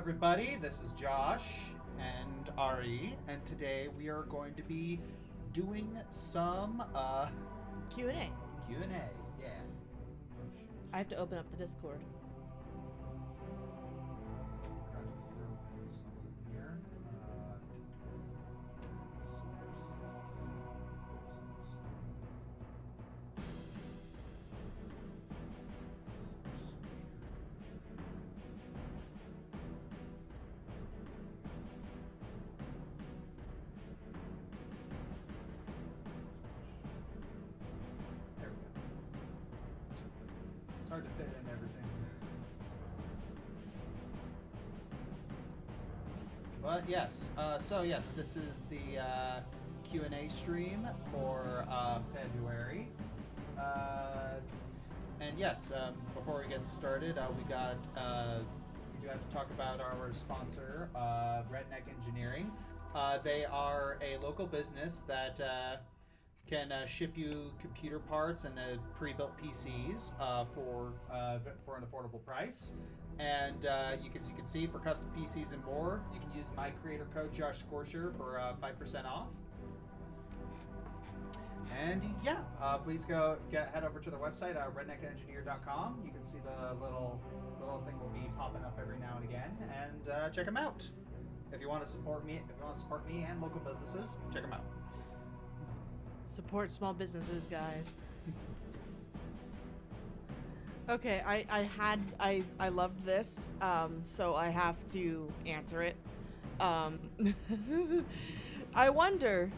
everybody, this is Josh and Ari, and today we are going to be doing some Q&A. Q&A, yeah. I have to open up the Discord. Forgot to throw in something here. There we go. It's hard to fit in everything. But yes, this is the Q&A stream for February. And yes, before we get started, we do have to talk about our sponsor, Redneck Engineering. They are a local business that can ship you computer parts and pre-built PCs for an affordable price. And you can see, for custom PCs and more, you can use my creator code joshscorcher for 5% off. And yeah, please head over to their website, redneckengineer.com. You can see the little thing will be popping up every now and again, and check them out. If you want to support me, and local businesses, check them out. Support small businesses, guys. Okay, I loved this, so I have to answer it. I wonder,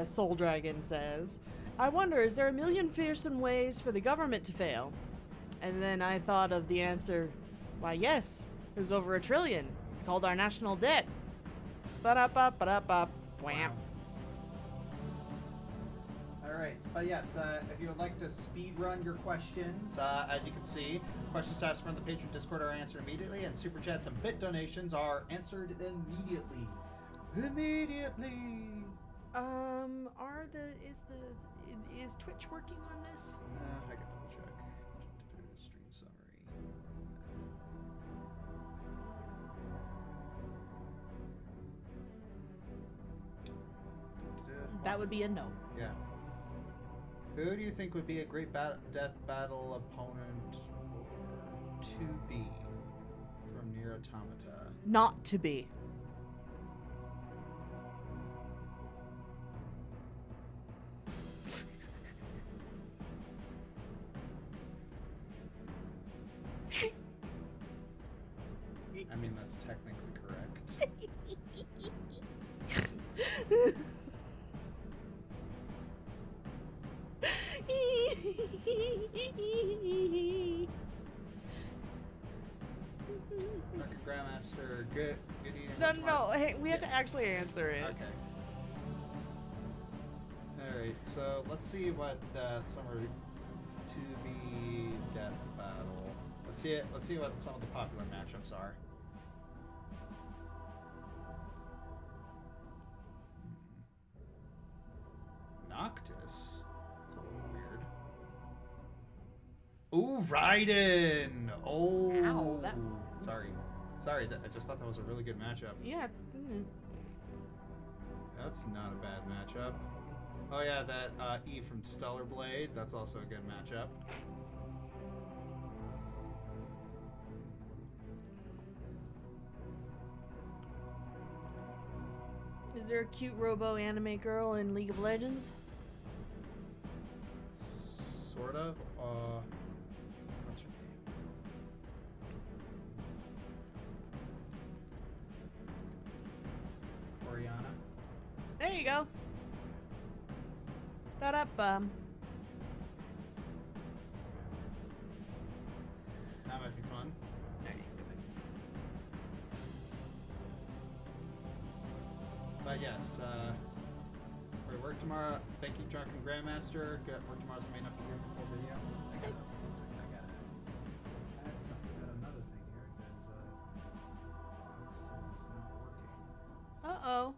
Soul Dragon says, I wonder, is there a million fearsome ways for the government to fail? And then I thought of the answer, why yes, there's over 1 trillion. It's called our national debt. Ba-da-ba-ba-da-ba, wham. Wow. Alright, but yes, if you would like to speed run your questions, as you can see, questions asked from the patron Discord are answered immediately, and super chats and bit donations are answered immediately. Immediately! Is Twitch working on this? I can double check. Stream summary. That would be a no. Yeah. Who do you think would be a great death battle opponent to be from Nier Automata? Not to be. I mean, that's technically correct. Dr. Grandmaster, good evening. No. Hey, we have to actually answer it. Okay. Alright, so let's see what summer to be death battle. Let's see what some of the popular matchups are. Noctis? That's a little weird. Ooh, Raiden! Oh! Ow, that... Sorry, I just thought that was a really good matchup. Yeah, it's... That's not a bad matchup. Oh yeah, that E from Stellar Blade, that's also a good matchup. Is there a cute robo anime girl in League of Legends? Sort of. What's her name? Oriana. There you go. That up, That might be fun. There you go. But yes, we work tomorrow. Thank you, Drunken Grandmaster. Work tomorrow, so I may not be here for the full video. I gotta add something. Add another thing here because Box is not working. Uh-oh.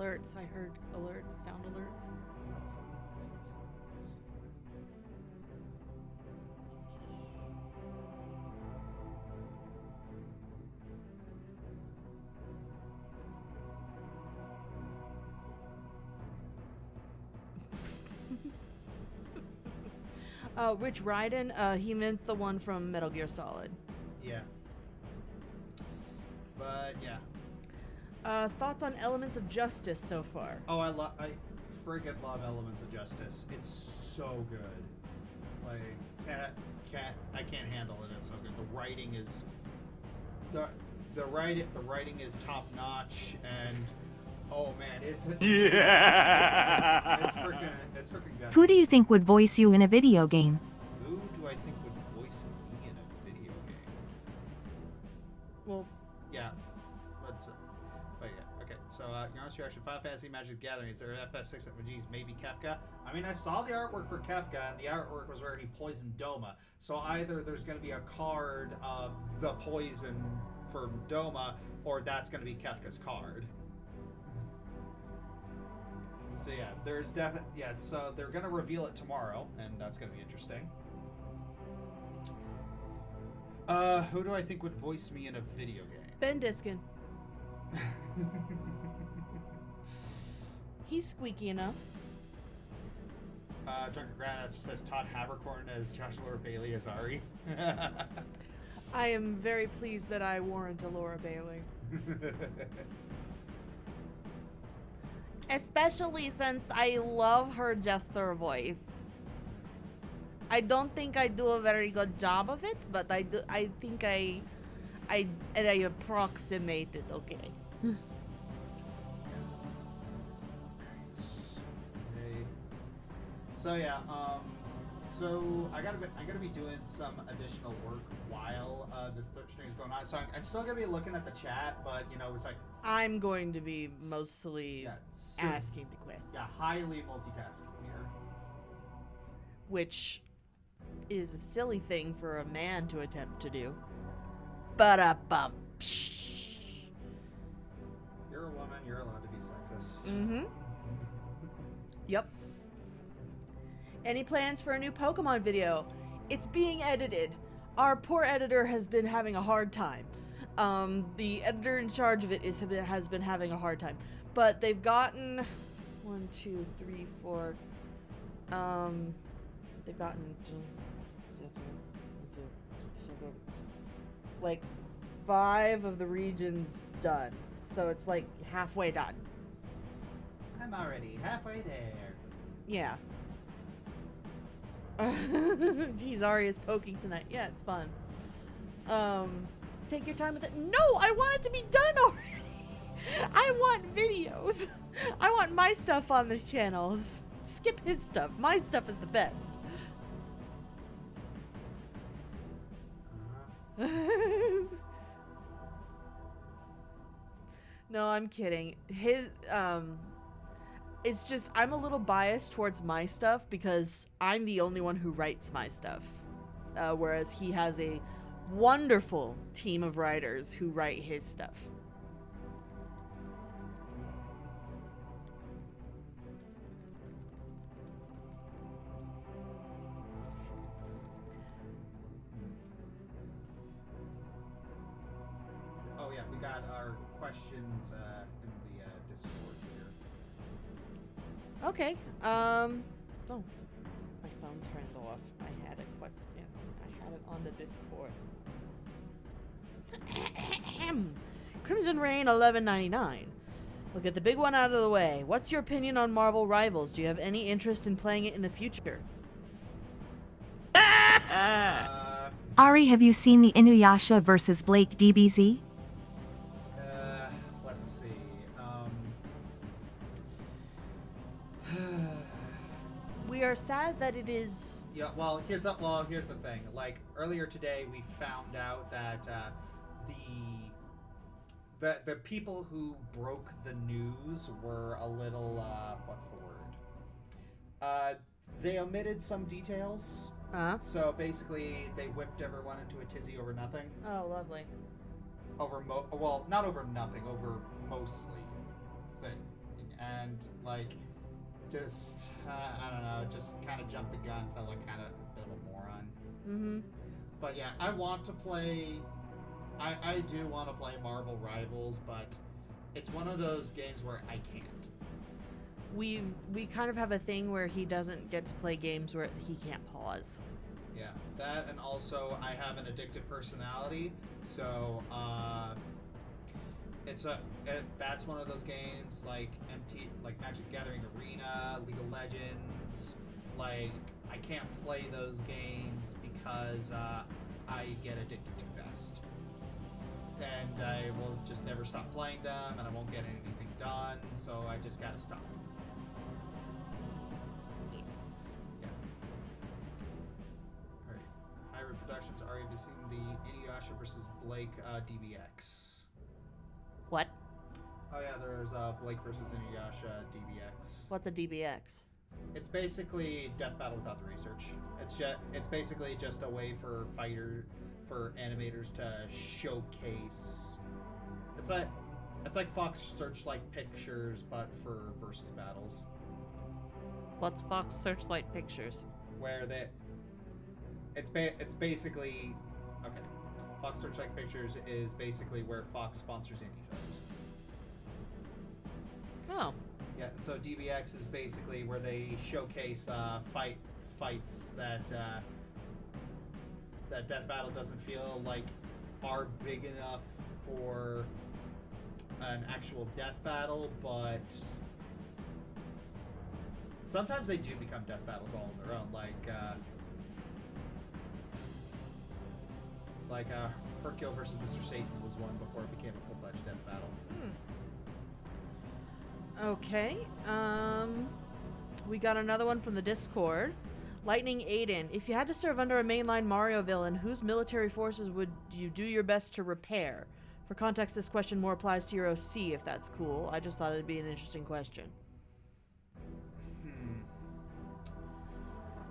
alerts. I heard alerts, sound alerts. Rich Raiden, he meant the one from Metal Gear Solid. Yeah. But yeah. Thoughts on Elements of Justice so far? Oh, I friggin' love Elements of Justice. It's so good. Like, I can't handle it. It's so good. The writing is the writing is top notch, and oh man, it's freaking gutsy. Who do you think would voice you in a video game? Who do I think would voice me in a video game? Well, yeah, but yeah, okay. So your honest reaction: Final Fantasy Magic the Gathering. It's FS6 RPGs, maybe Kefka. I mean, I saw the artwork for Kefka, and the artwork was where he poisoned Doma. So either there's going to be a card of the poison for Doma, or that's going to be Kefka's card. So yeah, there's definitely, yeah, so they're going to reveal it tomorrow, and that's going to be interesting. Who do I think would voice me in a video game? Ben Diskin. He's squeaky enough. Drunken Grandmaster says Todd Habercorn as Joshua Bailey as Ari. I am very pleased that I warrant a Laura Bailey. Especially since I love her Jester voice. I don't think I do a very good job of it, but I do. I think I approximate it okay. So yeah, so I gotta be doing some additional work while this third stream is going on. So I'm still gonna be looking at the chat, but you know, it's like I'm going to be mostly asking the questions. Yeah, highly multitasking here. Which is a silly thing for a man to attempt to do. Ba-da-bum. You're a woman, you're allowed to be sexist. Mm-hmm. Yep. Any plans for a new Pokemon video? It's being edited. Our poor editor has been having a hard time. The editor in charge of it has been having a hard time. But they've gotten 1, 2, 3, 4. They've gotten like 5 of the regions done. So it's like halfway done. I'm already halfway there. Yeah. Geez, Ari is poking tonight. Yeah, it's fun. Take your time with it. No, I want it to be done already. I want videos. I want my stuff on the channel. Skip his stuff. My stuff is the best. No, I'm kidding. It's just I'm a little biased towards my stuff because I'm the only one who writes my stuff, whereas he has a wonderful team of writers who write his stuff. Oh yeah, we got our questions in the Discord here. Okay. Oh, my phone turned off. I had a question. I had it on the Discord. Crimson Rain 1199. We'll get the big one out of the way. What's your opinion on Marvel Rivals? Do you have any interest in playing it in the future? Ari, have you seen the Inuyasha vs. Blake DBZ? Let's see. We are sad that it is. Yeah. Well, here's the thing. Like earlier today, we found out that the people who broke the news were a little what's the word? They omitted some details. So basically, they whipped everyone into a tizzy over nothing. Oh, lovely. Over well, not over nothing. Over mostly thing. and like just I don't know, just kind of jumped the gun, felt like kind of a bit of a moron. Mm-hmm. But yeah, I want to play. I do want to play Marvel Rivals, but it's one of those games where I can't. We kind of have a thing where he doesn't get to play games where he can't pause. Yeah, that, and also I have an addictive personality, so that's one of those games like Magic the Gathering Arena, League of Legends. Like I can't play those games because I get addicted too fast, and I will just never stop playing them, and I won't get anything done. So I just gotta stop. Productions. Ari, have you seen the Inuyasha versus Blake DBX? What? Oh yeah, there's Blake versus Inuyasha DBX. What's a DBX? It's basically Death Battle without the research. It's basically just a way for animators to showcase. It's like Fox Searchlight Pictures, but for versus battles. What's Fox Searchlight Pictures? Where they. It's basically okay. Fox Searchlight Pictures is basically where Fox sponsors indie films. Oh. Yeah, so DBX is basically where they showcase fights that Death Battle doesn't feel like are big enough for an actual death battle, but sometimes they do become death battles all on their own, like Hercule versus Mr. Satan was one before it became a full-fledged death battle. Okay. We got another one from the Discord. Lightning Aiden, if you had to serve under a mainline Mario villain, whose military forces would you do your best to repair? For context, this question more applies to your OC, if that's cool. I just thought it'd be an interesting question.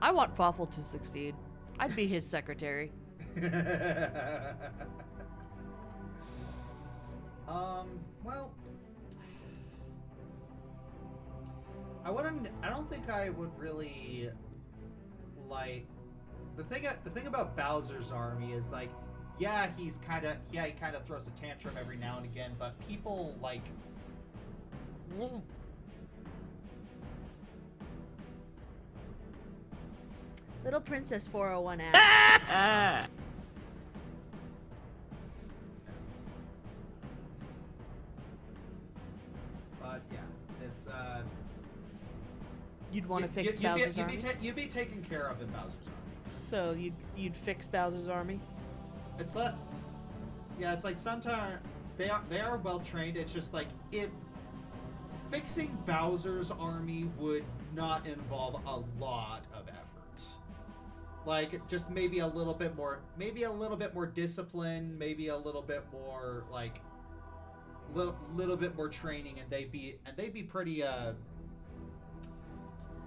I want Fawful to succeed. I'd be his secretary. Well, I don't think I would really like the thing about Bowser's army is like, he kind of throws a tantrum every now and again, but people like. Little Princess 401 asks. But yeah, it's You'd want to fix Bowser's army? You'd be taken care of in Bowser's army. So you'd fix Bowser's army? It's like, yeah, it's like sometimes they are well trained. It's just like fixing Bowser's army would not involve a lot of effort. Like just maybe a little bit more discipline, maybe a little bit more like little bit more training, and they'd be pretty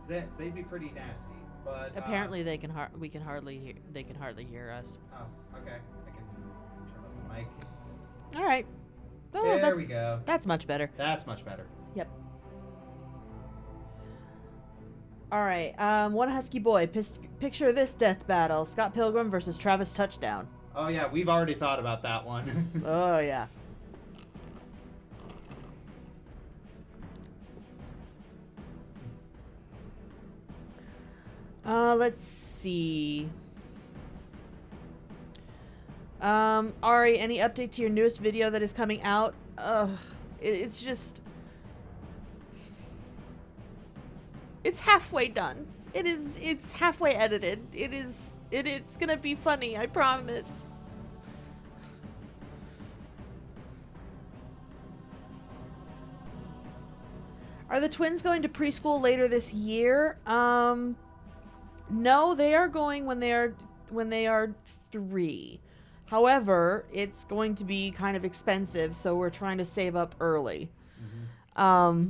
they'd be pretty nasty. But apparently they can hardly hear us. Oh, okay. I can turn up the mic. All right. Oh, there we go. That's much better. That's much better. Yep. All right. One husky boy. Picture this death battle: Scott Pilgrim versus Travis Touchdown. Oh yeah, we've already thought about that one. Oh yeah. Let's see. Ari, any update to your newest video that is coming out? It's just... It's halfway done. It's halfway edited. It's gonna be funny, I promise. Are the twins going to preschool later this year? No, they are going when they are 3. However, it's going to be kind of expensive, so we're trying to save up early. Mm-hmm.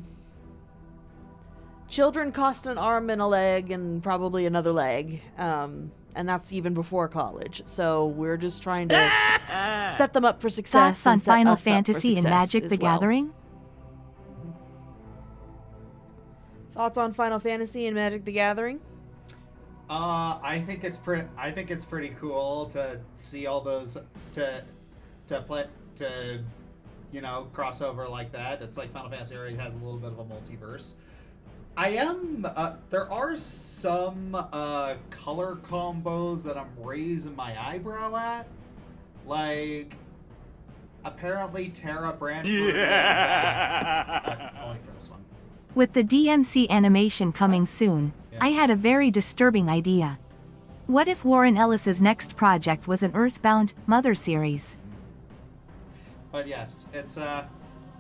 Children cost an arm and a leg and probably another leg, and that's even before college. So we're just trying to set them up for success. Thoughts on Final Fantasy and Magic the Gathering? Thoughts on Final Fantasy and Magic the Gathering? I think it's pretty cool to see all those to cross over like that. It's like Final Fantasy already has a little bit of a multiverse. There are some color combos that I'm raising my eyebrow at. Like, apparently Tara Branford is... I'll wait for this one. With the DMC animation coming soon, Yeah. I had a very disturbing idea. What if Warren Ellis's next project was an Earthbound Mother series? But yes, it's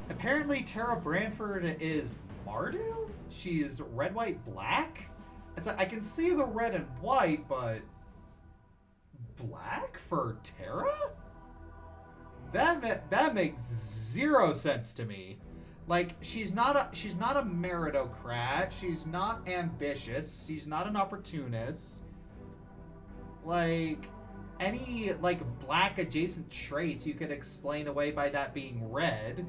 apparently Tara Branford is Mardu? She's red, white, black? I can see the red and white, but black for Tara? That makes zero sense to me. Like, she's not a meritocrat. She's not ambitious. She's not an opportunist. Like, any black adjacent traits you could explain away by that being red.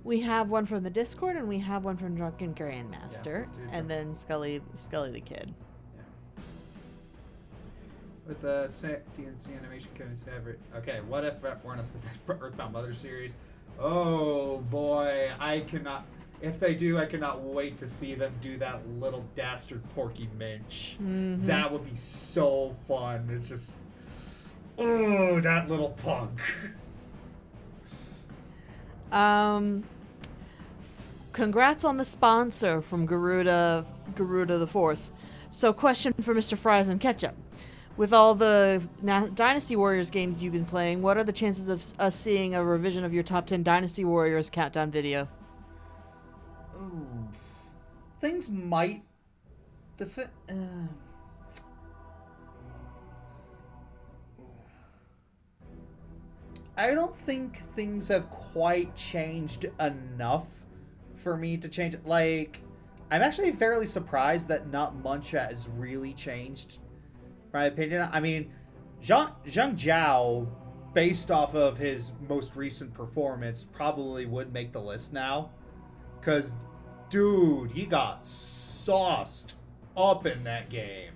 We have one from the Discord, and we have one from Drunken Grandmaster, Yeah, let's do and then Scully the Kid. Yeah. With the DNC animation coming to okay, what if Warren said that Earthbound Mother series? Oh boy, if they do, I cannot wait to see them do that little dastard Porky Minch. Mm-hmm. That would be so fun. It's just, oh, that little punk. Congrats on the sponsor from Garuda the Fourth. So, question for Mr. Fries and Ketchup. With all the Dynasty Warriors games you've been playing, what are the chances of us seeing a revision of your top 10 Dynasty Warriors countdown video? Ooh. Things might... I don't think things have quite changed enough for me to change it. Like, I'm actually fairly surprised that not much has really changed, in my opinion. I mean, Zhang Jiao, based off of his most recent performance, probably would make the list now. Because, dude, he got sauced up in that game.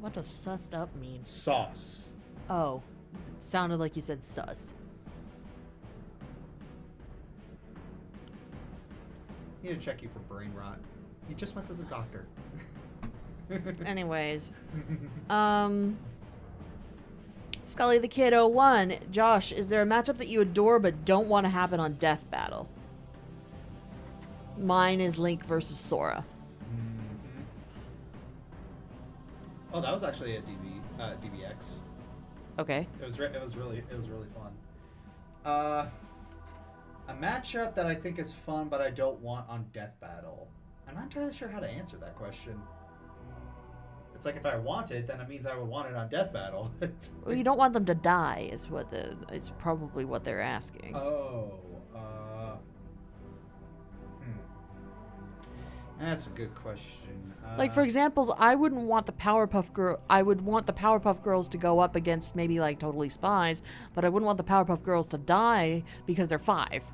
What does sussed up mean? Sauce. Oh, it sounded like you said sus. Need to check you for brain rot. You just went to the doctor. Anyways, Scully the Kid 01. Josh, is there a matchup that you adore but don't want to happen on Death Battle? Mine is Link versus Sora. Mm-hmm. Oh, that was actually a DBX. Okay. It was really fun. A matchup that I think is fun, but I don't want on Death Battle. I'm not entirely sure how to answer that question. It's like if I want it, then it means I would want it on Death Battle. Well, you don't want them to die, is probably what they're asking. Oh, that's a good question. Like, for example, I would want the Powerpuff Girls to go up against maybe like Totally Spies, but I wouldn't want the Powerpuff Girls to die because they're 5.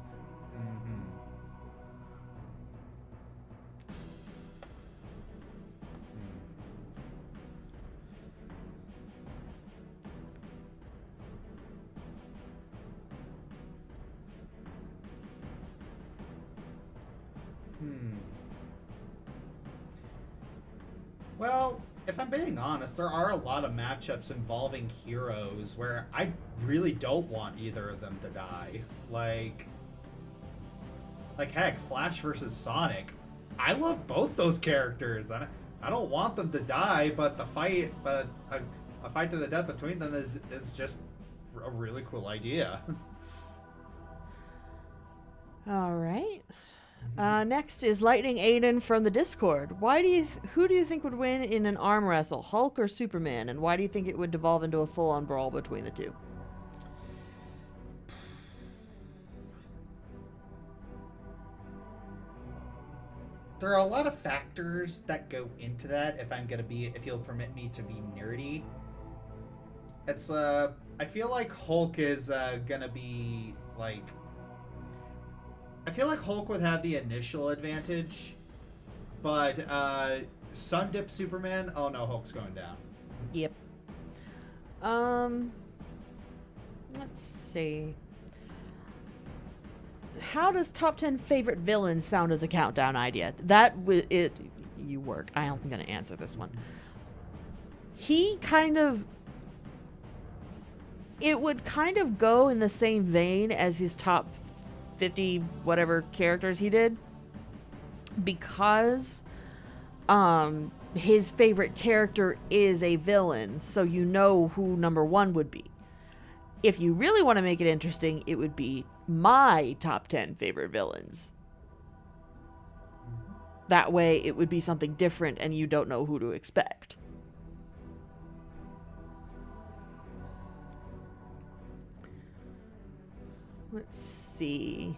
Well, if I'm being honest, there are a lot of matchups involving heroes where I really don't want either of them to die. Like heck, Flash versus Sonic. I love both those characters. I don't want them to die, but a fight to the death between them is just a really cool idea. All right. Next is Lightning Aiden from the Discord. Who do you think would win in an arm wrestle, Hulk or Superman? And why do you think it would devolve into a full-on brawl between the two? There are a lot of factors that go into that. If you'll permit me to be nerdy, it's I feel like Hulk is gonna be like feel like Hulk would have the initial advantage, but Sun Dip Superman. Oh no, Hulk's going down. Yep. Let's see. How does top 10 favorite villains sound as a countdown idea? You work. I am going to answer this one. He kind of... It would kind of go in the same vein as his top 50 whatever characters he did. Because his favorite character is a villain, so you know who number 1 would be. If you really want to make it interesting, it would be my top 10 favorite villains. That way, it would be something different and you don't know who to expect. Let's see.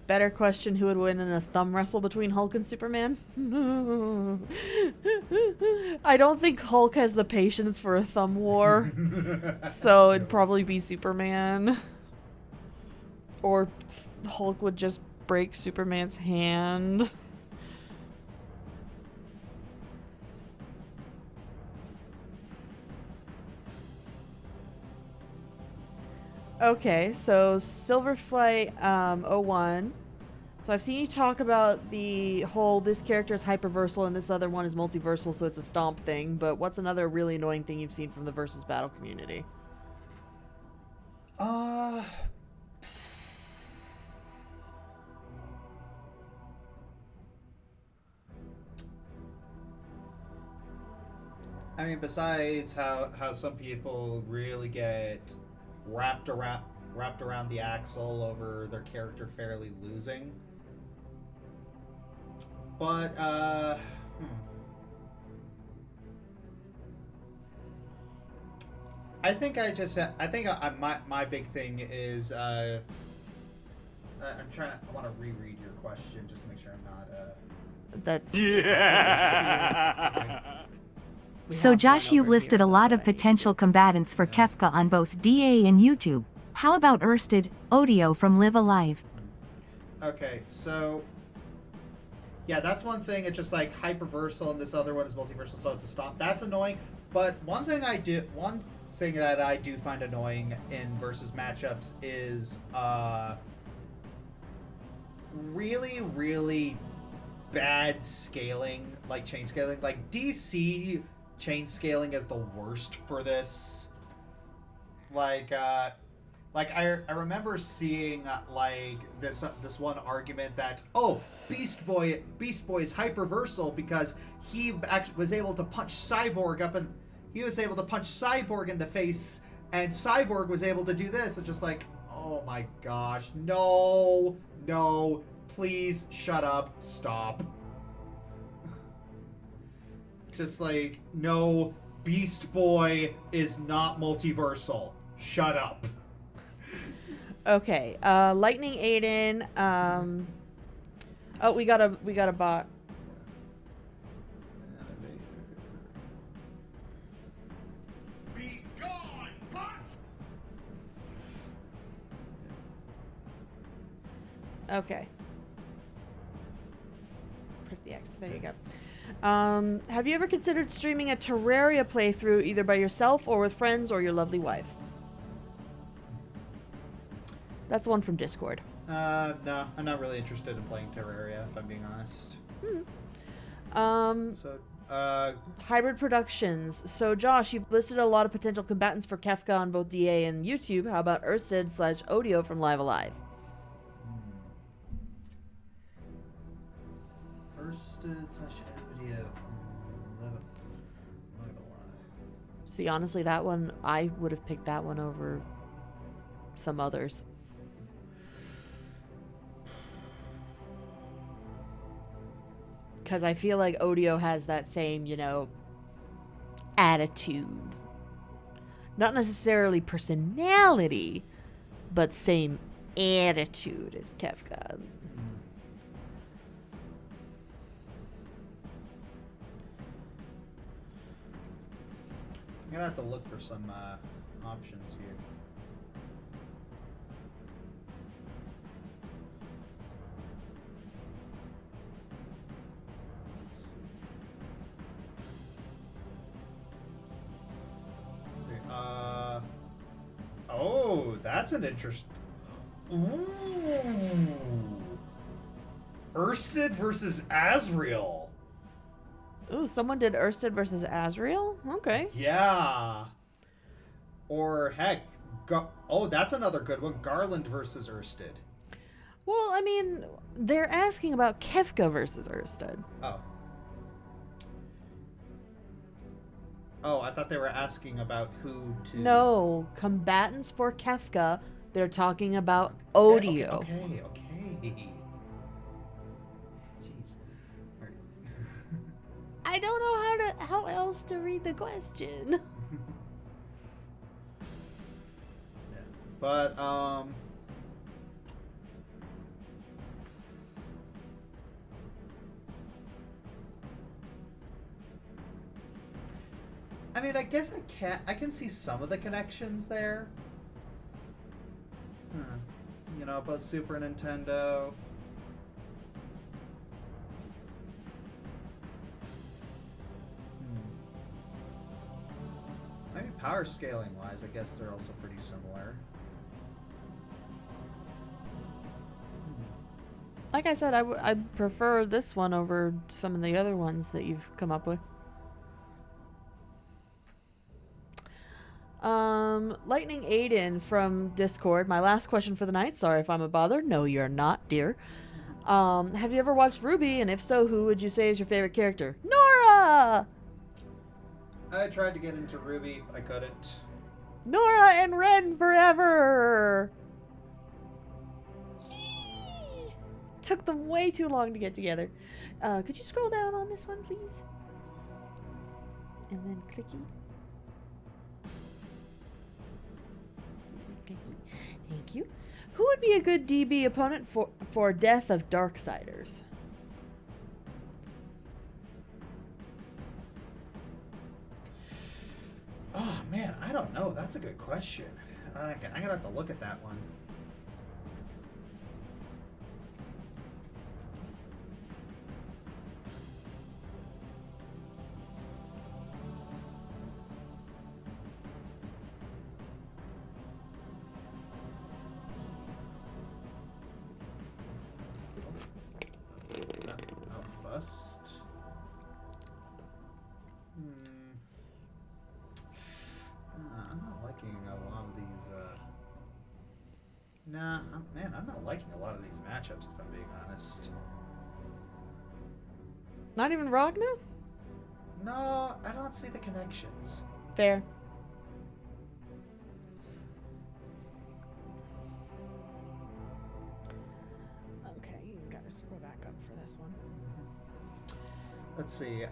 Better question, who would win in a thumb wrestle between Hulk and Superman? I don't think Hulk has the patience for a thumb war. So it'd probably be Superman. Or Hulk would just break Superman's hand. Okay, so Silverflight 01. So I've seen you talk about the whole this character is hyperversal and this other one is multiversal, so it's a stomp thing. But what's another really annoying thing you've seen from the versus battle community? I mean, besides how some people really get wrapped around the axle over their character fairly losing. But I think my big thing is I want to reread your question just to make sure I'm not That's So Josh, you've listed a lot of potential combatants for Kefka on both DA and YouTube. How about Ursted, Odio from Live Alive? Okay, so yeah, that's one thing. It's just like hyperversal, and this other one is multiversal, so it's a stomp. That's annoying. But one thing that I do find annoying in versus matchups is really, really bad scaling, like chain scaling. Like DC chain scaling is the worst for this. I remember seeing like this one argument that Beast Boy is hyperversal because he actually was able to punch Cyborg in the face, and Cyborg was able to do this. It's just like, oh my gosh, no, please shut up, stop. Just like, no, Beast Boy is not multiversal. Shut up. Okay, Lightning Aiden. Oh, we got a bot. Be gone, bot! Okay. Press the X. There you go. Have you ever considered streaming a Terraria playthrough either by yourself or with friends or your lovely wife? That's the one from Discord. No, I'm not really interested in playing Terraria, if I'm being honest. Hybrid Productions. So, Josh, you've listed a lot of potential combatants for Kefka on both DA and YouTube. How about Ursted/Odio from Live Alive? Ursted/Odio from Live Alive. See, honestly, that one, I would have picked that one over some others. Because I feel like Odio has that same, attitude. Not necessarily personality, but same attitude as Kefka. I'm gonna have to look for some options here. Let's see. Okay, oh, that's an interest. Ooh. Ursted versus Azrael. Ooh, someone did Ursted versus Azrael? Okay. Yeah. Or heck, oh, that's another good one. Garland versus Ursted. Well, I mean, they're asking about Kefka versus Ursted. Oh. Oh, I thought they were asking about who to... No, combatants for Kefka. They're talking about Odio. Okay. Jeez. All right. I don't know how else to read the question. Yeah. But, I mean, I guess I can see some of the connections there. You know, both Super Nintendo. Maybe power scaling wise, I guess they're also pretty similar. Like I said, I prefer this one over some of the other ones that you've come up with. Lightning Aiden from Discord. My last question for the night. Sorry if I'm a bother. No, you're not, dear. Have you ever watched Ruby? And if so, who would you say is your favorite character? Nora! I tried to get into Ruby. I couldn't. Nora and Ren forever! Took them way too long to get together. Could you scroll down on this one, please? And then clicky. Thank you. Who would be a good DB opponent for Death of Darksiders? Oh man, I don't know. That's a good question. I'm gonna have to look at that one. That was a bust. I'm not liking a lot of these. Man, I'm not liking a lot of these matchups, if I'm being honest. Not even Ragna? No, I don't see the connections. Fair. Okay, you gotta scroll back up for this one. Let's see.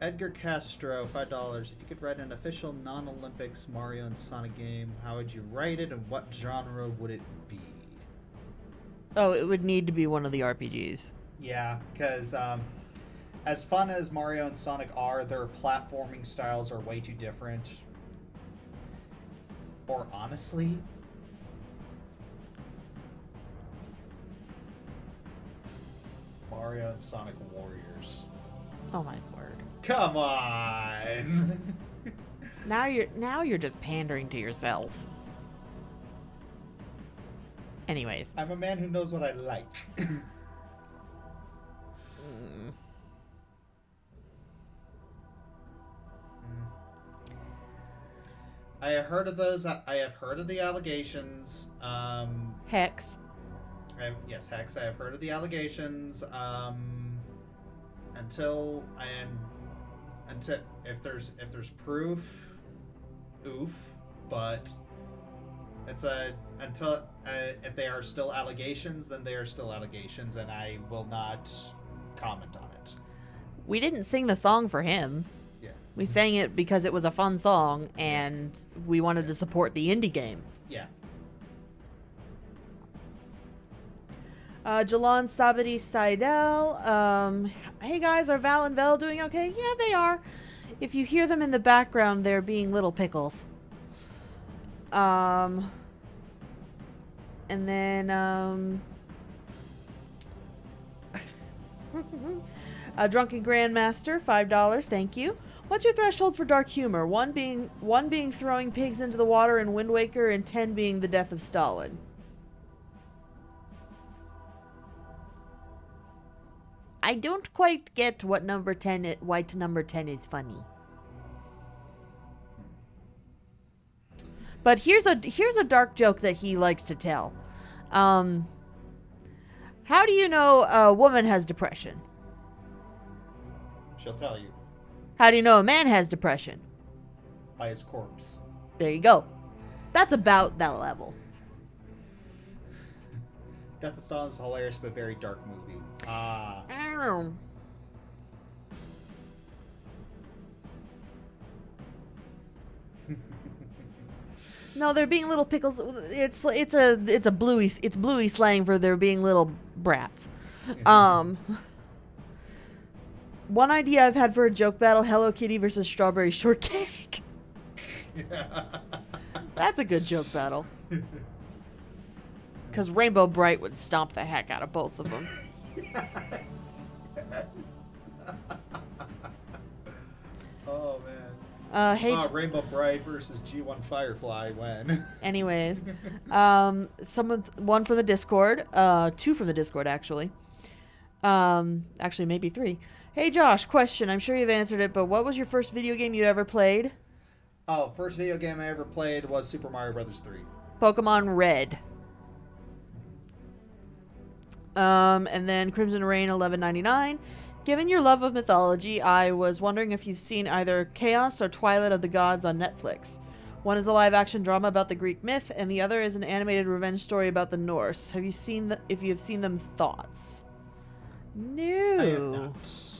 Edgar Castro, $5. If you could write an official non-Olympics Mario and Sonic game, how would you write it, and what genre would it be? Oh, it would need to be one of the RPGs. Yeah, because as fun as Mario and Sonic are, their platforming styles are way too different. Or honestly, Mario and Sonic Warriors. Oh my word. Come on. Now you're just pandering to yourself. Anyways. I'm a man who knows what I like. I have heard of those. I have heard of the allegations. Hex. Yes, Hex. I have heard of the allegations. Until if there's proof, oof. But it's if they are still allegations, then they are still allegations, and I will not comment on it. We didn't sing the song for him. Yeah. We sang it because it was a fun song, and we wanted to support the indie game. Yeah. Jalon Sabadi Seidel. Hey guys, are Val and Vel doing okay? Yeah, they are. If you hear them in the background, they're being little pickles. And then, Drunken Grandmaster, $5, thank you. What's your threshold for dark humor? One being throwing pigs into the water in Wind Waker, and 10 being the death of Stalin. I don't quite get what number 10 why number 10 is funny. But here's a dark joke that he likes to tell. How do you know a woman has depression? She'll tell you. How do you know a man has depression? By his corpse. There you go. That's about that level. Death of Stalin is a hilarious but very dark movie. No, they're being little pickles. It's bluey slang for they're being little brats. One idea I've had for a joke battle: Hello Kitty versus Strawberry Shortcake. That's a good joke battle. Because Rainbow Bright would stomp the heck out of both of them. Yes. Oh man. Rainbow Bright versus G1 Firefly when? Anyways, one from the Discord, 2 from the Discord actually. Actually maybe 3. Hey Josh, question. I'm sure you've answered it, but what was your first video game you ever played? Oh, first video game I ever played was Super Mario Bros. 3. Pokemon Red. And then Crimson Rain 11.99. Given your love of mythology, I was wondering if you've seen either Chaos or Twilight of the Gods on Netflix. One is a live-action drama about the Greek myth, and the other is an animated revenge story about the Norse. Have you seen if you have seen them, thoughts? No. I have not.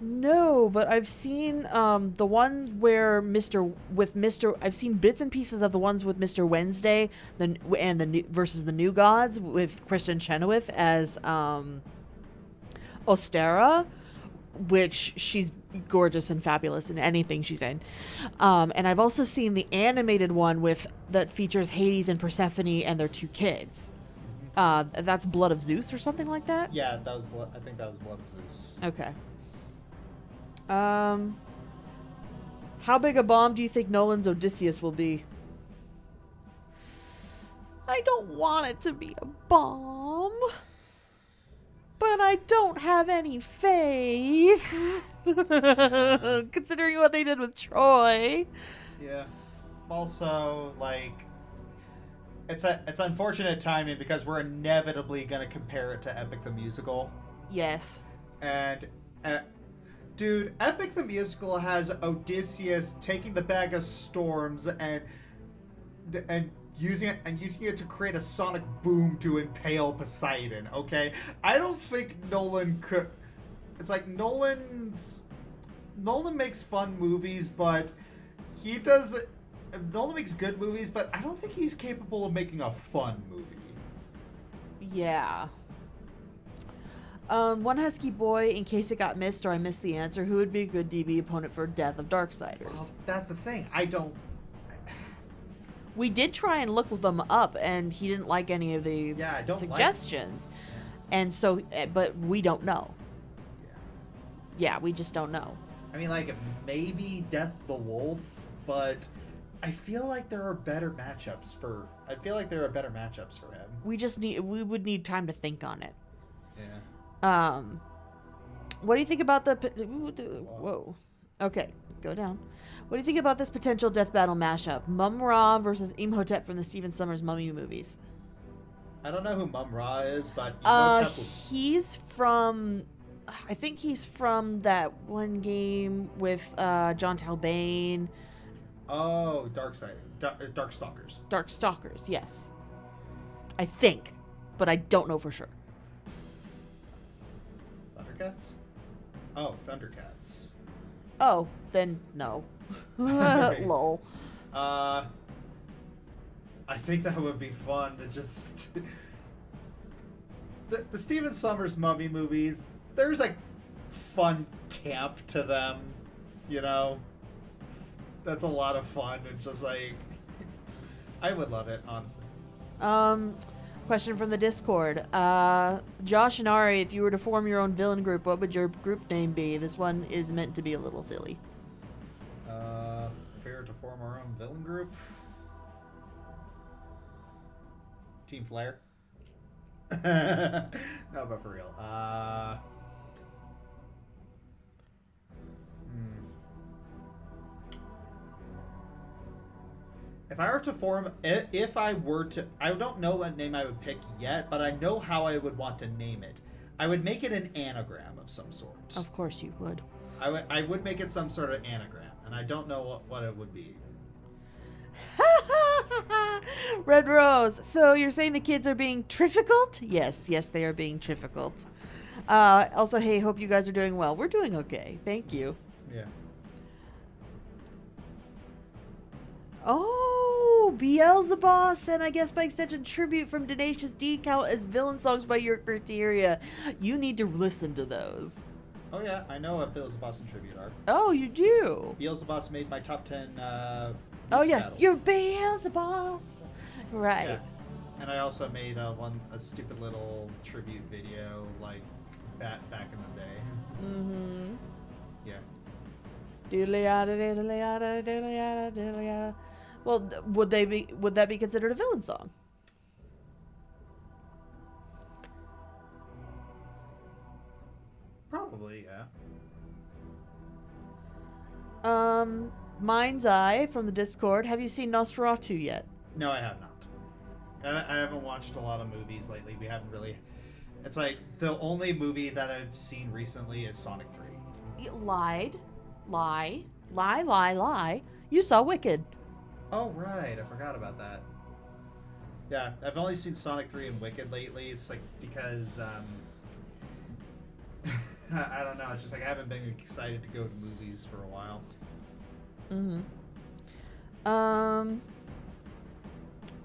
No, but I've seen the one where I've seen bits and pieces of the ones with Mr. Wednesday, versus the New Gods with Kristen Chenoweth as Ostera, which she's gorgeous and fabulous in anything she's in. And I've also seen the animated one that features Hades and Persephone and their 2 kids. That's Blood of Zeus or something like that? Yeah, I think that was Blood of Zeus. Okay. How big a bomb do you think Nolan's Odysseus will be? I don't want it to be a bomb, but I don't have any faith. Considering what they did with Troy. Yeah. Also, it's unfortunate timing because we're inevitably going to compare it to Epic the Musical. Yes. And dude, Epic the Musical has Odysseus taking the bag of storms and using it to create a sonic boom to impale Poseidon. Okay, I don't think Nolan could. It's like Nolan makes fun movies, but Nolan makes good movies, but I don't think he's capable of making a fun movie. Yeah. One Husky Boy, in case it got missed or I missed the answer, who would be a good DB opponent for Death of Darksiders? Well, that's the thing. We did try and look them up, and he didn't like any of the suggestions. And so, but we don't know. Yeah, we just don't know. I mean, maybe Death the Wolf, but I feel like there are better matchups for him. We would need time to think on it. Yeah. What do you think about whoa. Okay, go down. What do you think about this potential death battle mashup? Mum-Ra versus Imhotep from the Stephen Sommers Mummy movies. I don't know who Mum-Ra is, but Imhotep I think he's from that one game with John Talbane. Oh, Darkstalkers. Darkstalkers, yes. I think, but I don't know for sure. Thundercats? Oh, Thundercats. Oh, then no. Lol. I think that would be fun to just... the Stephen Sommers Mummy movies, there's like fun camp to them, you know. That's a lot of fun. It's just like I would love it, honestly. Question from the Discord. Josh and Ari, if you were to form your own villain group, what would your group name be? This one is meant to be a little silly. If we were to form our own villain group, Team Flare. No, but for real. If I were to form, I don't know what name I would pick yet, but I know how I would want to name it. I would make it an anagram of some sort. Of course you would. I would make it some sort of anagram, and I don't know what it would be. Red Rose. So you're saying the kids are being difficult? Yes, they are being difficult. Also, hey, hope you guys are doing well. We're doing okay. Thank you. Yeah. Oh, Beelzebub, and I guess by extension tribute from Tenacious D count as villain songs by your criteria. You need to listen to those. Oh yeah, I know what Beelzebub and tribute are. Oh, you do? Beelzebub made my top 10 oh yeah, battles. you're Beelzebub. Right. Yeah. And I also made a stupid little tribute video like back in the day. Mm-hmm. Yeah. Doodly-yada, doodly-yada, doodly-yada, doodly-yada. Well, would that be considered a villain song? Probably, yeah. Mind's Eye from the Discord. Have you seen Nosferatu yet? No, I have not. I haven't watched a lot of movies lately. We haven't really. It's like the only movie that I've seen recently is Sonic 3. You lie. You saw Wicked. Oh right, I forgot about that. Yeah, I've only seen Sonic 3 and Wicked lately. It's like because I don't know. It's just like I haven't been excited to go to movies for a while.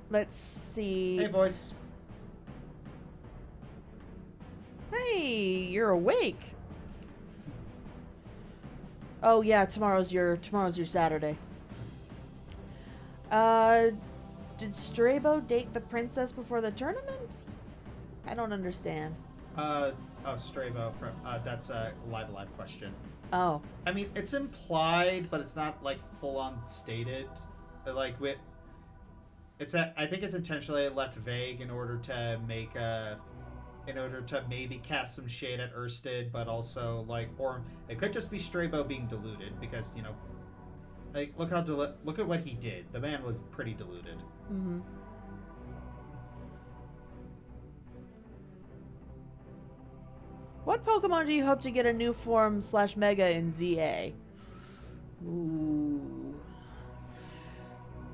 Let's see. Hey, voice. Hey, you're awake. Oh yeah, tomorrow's your Saturday. Did Strabo date the princess before the tournament? I don't understand. Strabo. That's a live question. Oh. I mean, it's implied, but it's not like full on stated. Like I think it's intentionally left vague in order to maybe cast some shade at Erstad, but also or it could just be Strabo being deluded because look at what he did. The man was pretty deluded. Mm-hmm. What Pokemon do you hope to get a new form / mega in ZA? Ooh.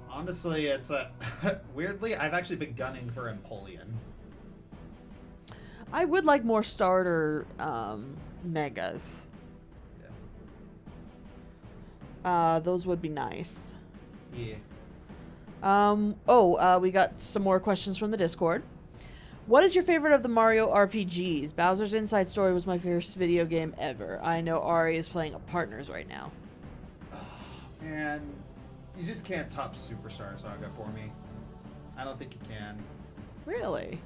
Honestly, it's weirdly, I've actually been gunning for Empoleon. I would like more starter megas. Yeah. Those would be nice. Yeah. We got some more questions from the Discord. What is your favorite of the Mario RPGs? Bowser's Inside Story was my first video game ever. I know Ari is playing Partners right now. Oh, man, you just can't top Superstar Saga for me. I don't think you can. Really?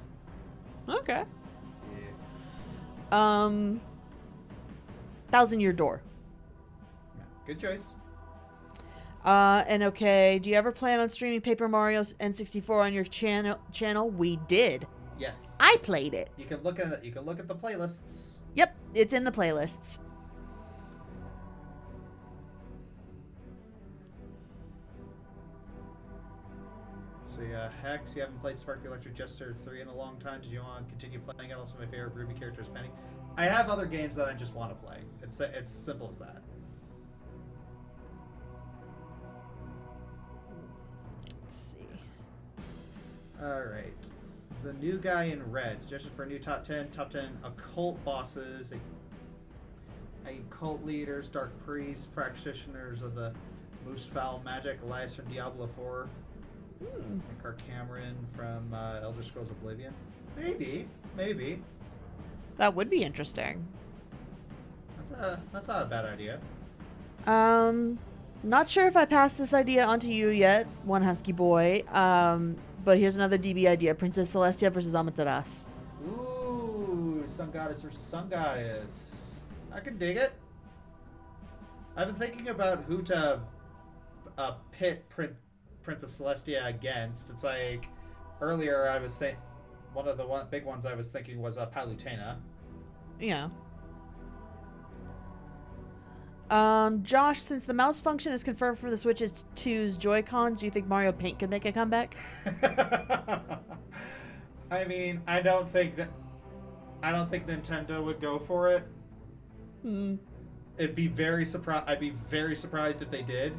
Okay. Yeah. 1,000 Year Door. Yeah, good choice. And okay, do you ever plan on streaming Paper Mario N64 on your channel? We did. Yes. I played it. You can look at it. You can look at the playlists. Yep, it's in the playlists. Let's see, Hex, you haven't played Spark the Electric Jester 3 in a long time. Did you want to continue playing it? Also, my favorite Ruby character is Penny. I have other games that I just want to play. It's simple as that. Let's see. Alright. The new guy in red. Suggestion for a new top 10. Top 10 occult bosses. Occult leaders, dark priests, practitioners of the Moose Fowl Magic, Elias from Diablo 4. And Cameron from Elder Scrolls Oblivion. Maybe. That would be interesting. That's not a bad idea. Not sure if I passed this idea onto you yet, one husky boy. But here's another DB idea: Princess Celestia versus Amaterasu. Ooh, Sun Goddess versus Sun Goddess. I can dig it. I've been thinking about who to pit Princess Celestia against. It's like earlier I was one of the big ones I was thinking was Palutena. Yeah. Josh, since the mouse function is confirmed for the Switch's 2's Joy-Cons, do you think Mario Paint could make a comeback? I mean, I don't think Nintendo would go for it. I'd be very surprised if they did.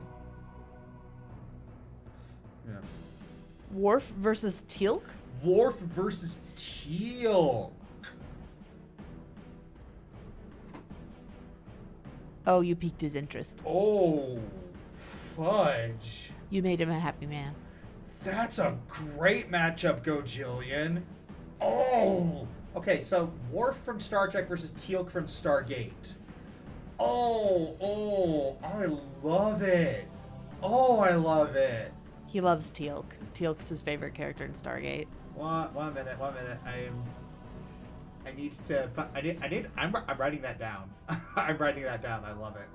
Yeah. Worf versus Teal'c? Worf versus Teal'c. Oh, you piqued his interest. Oh, fudge. You made him a happy man. That's a great matchup, Go Jillian. Oh. Okay, so Worf from Star Trek versus Teal'c from Stargate. Oh, I love it. Oh, I love it. He loves Teal'c. Teal'c's his favorite character in Stargate. One minute. I'm writing that down. I'm writing that down. I love it.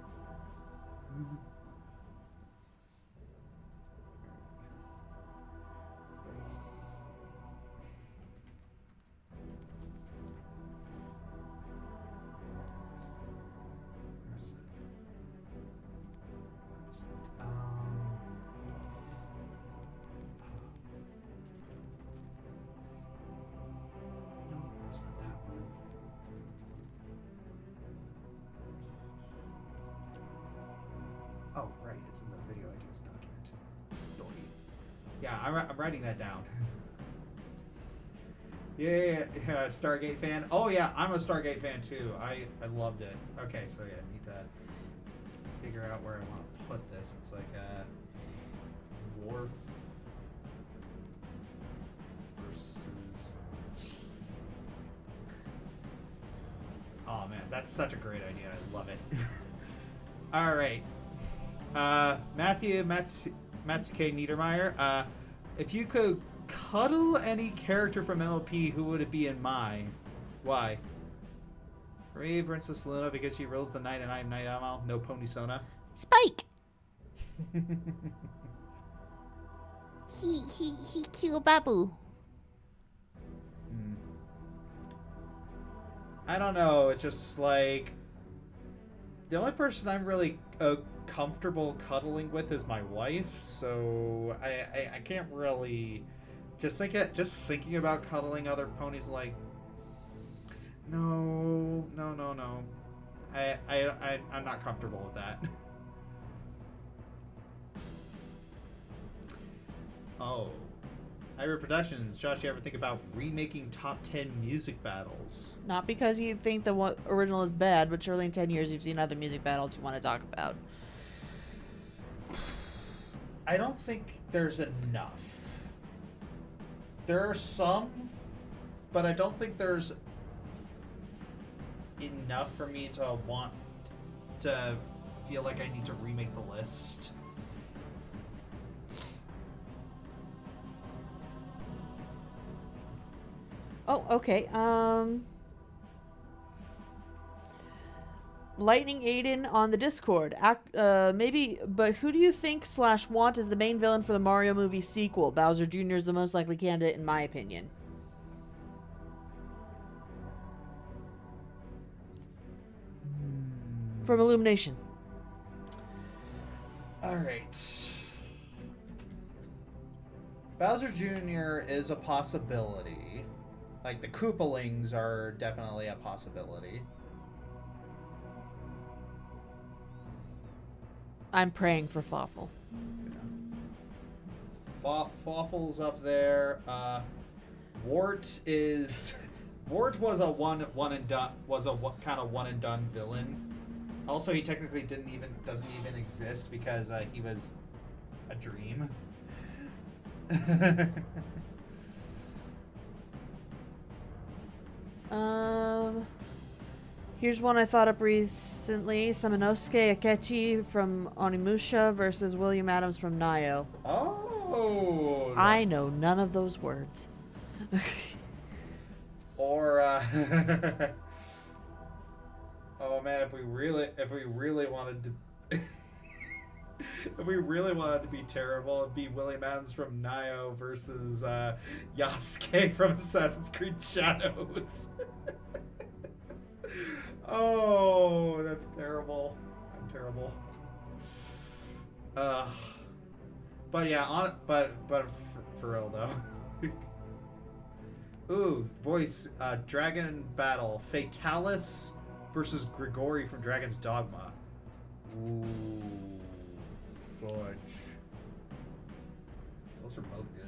Oh, right. It's in the video ideas document. Yeah, I'm writing that down. Yeah, Stargate fan. Oh, yeah, I'm a Stargate fan, too. I loved it. Okay, so, yeah, I need to figure out where I want to put this. It's like Worf versus Teal'c. Oh, man, that's such a great idea. I love it. All right. Matsuke Niedermeyer, if you could cuddle any character from MLP, who would it be and why? Free Princess Luna because she rules the night and I'm Night Owl. No Pony Sona. Spike! he killed Babu. I don't know. It's just like the only person I'm really comfortable cuddling with is my wife, so I can't really just thinking about cuddling other ponies. Like, no. I'm not comfortable with that. Oh, Ira Productions. Josh, you ever think about remaking top 10 music battles? Not because you think the original is bad, but surely in 10 years you've seen other music battles you want to talk about. I don't think there's enough. There are some, but I don't think there's enough for me to want to feel like I need to remake the list. Oh, okay. Lightning Aiden on the Discord. Maybe, but who do you think / want is the main villain for the Mario movie sequel? Bowser Jr. is the most likely candidate, in my opinion. From Illumination. All right. Bowser Jr. is a possibility. Like, the Koopalings are definitely a possibility. I'm praying for Fawful. Yeah. Fawful's up there. Wart was a one and done, was a kind of one and done villain. Also, he technically doesn't even exist because he was a dream. Here's one I thought up recently. Samanosuke Akechi from Onimusha versus William Adams from Nio. Oh. I know none of those words. Or oh man, if we really wanted to if we really wanted to be terrible, it'd be William Adams from Nio versus Yasuke from Assassin's Creed Shadows. Oh, that's terrible. I'm terrible. But yeah, but for real though. Ooh, voice, Dragon Battle. Fatalis versus Grigori from Dragon's Dogma. Ooh, fudge. Those are both good.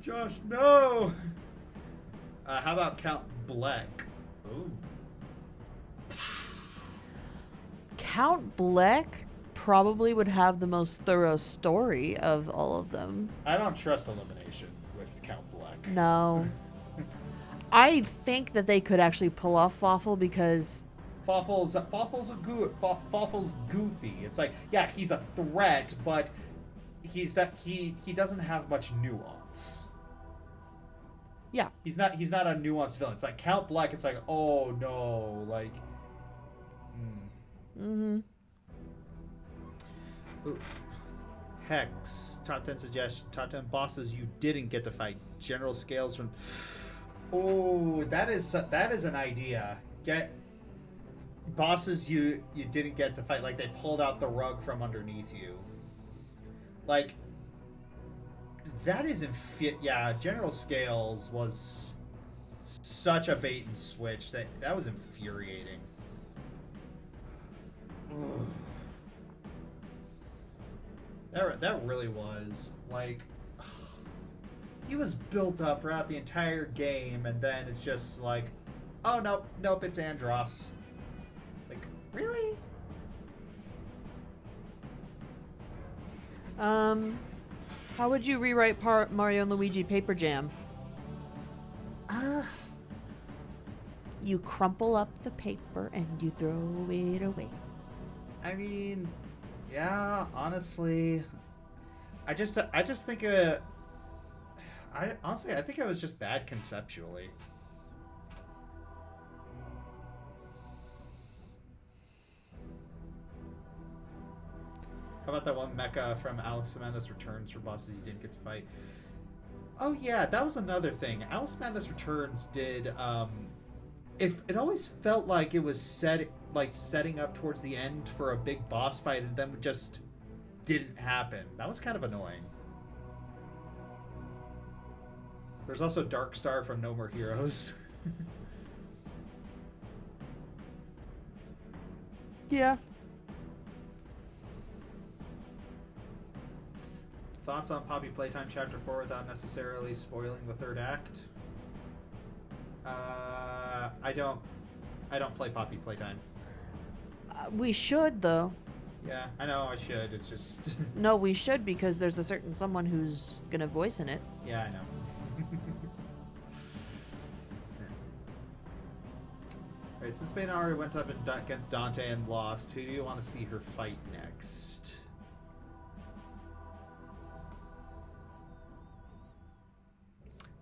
Josh, no! How about Count Bleck? Ooh. Count Bleck probably would have the most thorough story of all of them. I don't trust elimination with Count Bleck. No. I think that they could actually pull off Fawful because Fawful's goofy. It's like, yeah, he's a threat, but he doesn't have much nuance. yeah. He's not a nuanced villain. It's like Count Bleck, it's like, oh no, like Mm-hmm. Ooh. Hex. Top 10 suggestions. Top 10 bosses you didn't get to fight. General Scales from... Oh, that is an idea. Get bosses you didn't get to fight. Like, they pulled out the rug from underneath you. Like, that is... Yeah, General Scales was such a bait and switch. That was infuriating. Ugh. That really was. Like, he was built up throughout the entire game, and then it's just like, oh, nope, it's Andros. Like, really? How would you rewrite Mario and Luigi Paper Jam? You crumple up the paper and you throw it away. I mean, yeah, honestly, I think I think it was just bad conceptually. How about that one mecha from Alice Madness Returns for bosses you didn't get to fight? Oh yeah, that was another thing. Alice Madness Returns did, it always felt like it was setting up towards the end for a big boss fight, and then just didn't happen. That was kind of annoying. There's also Dark Star from No More Heroes. Yeah. Thoughts on Poppy Playtime Chapter 4 without necessarily spoiling the third act? I don't play Poppy Playtime. We should, though. Yeah, I know I should. It's just... No, we should because there's a certain someone who's gonna voice in it. Yeah, I know. Alright, since Bainari went up against Dante and lost, who do you want to see her fight next?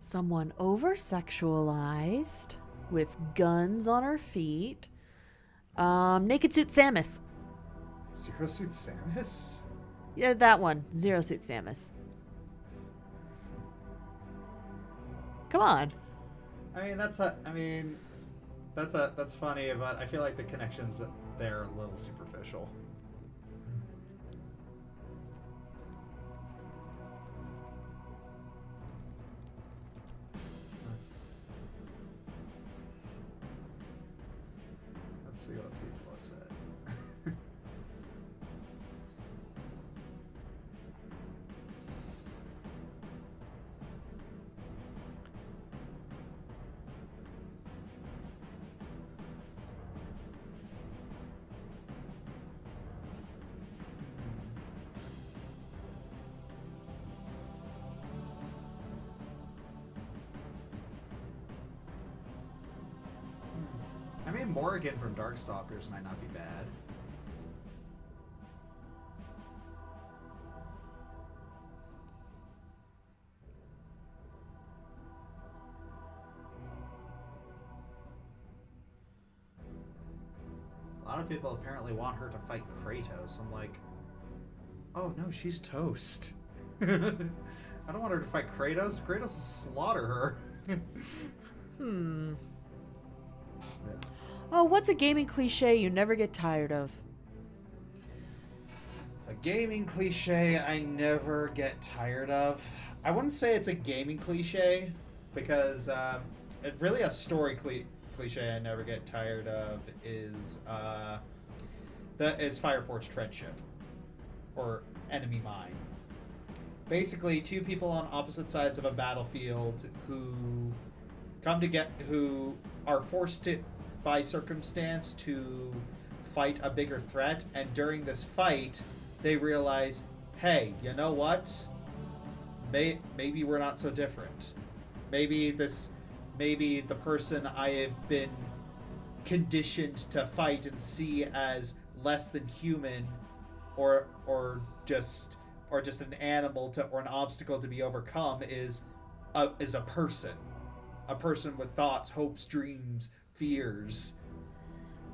Someone over-sexualized with guns on her feet. Naked Suit Samus. Zero Suit Samus? Yeah, that one. Zero Suit Samus. Come on. That's funny, but I feel like the connections there are a little superficial. Let's see what people have said. Maybe Morrigan from Darkstalkers might not be bad. A lot of people apparently want her to fight Kratos. I'm like, oh no, she's toast. I don't want her to fight Kratos. Kratos will slaughter her. Yeah. Oh, what's a gaming cliche you never get tired of? A gaming cliche I never get tired of. I wouldn't say it's a gaming cliche because really a story cliche I never get tired of is Fireforged Friendship or Enemy Mine. Basically, two people on opposite sides of a battlefield who are forced by circumstance to fight a bigger threat, and during this fight they realize, hey, you know what? Maybe we're not so different. Maybe the person I have been conditioned to fight and see as less than human or just an animal or an obstacle to be overcome is a person with thoughts, hopes, dreams, fears.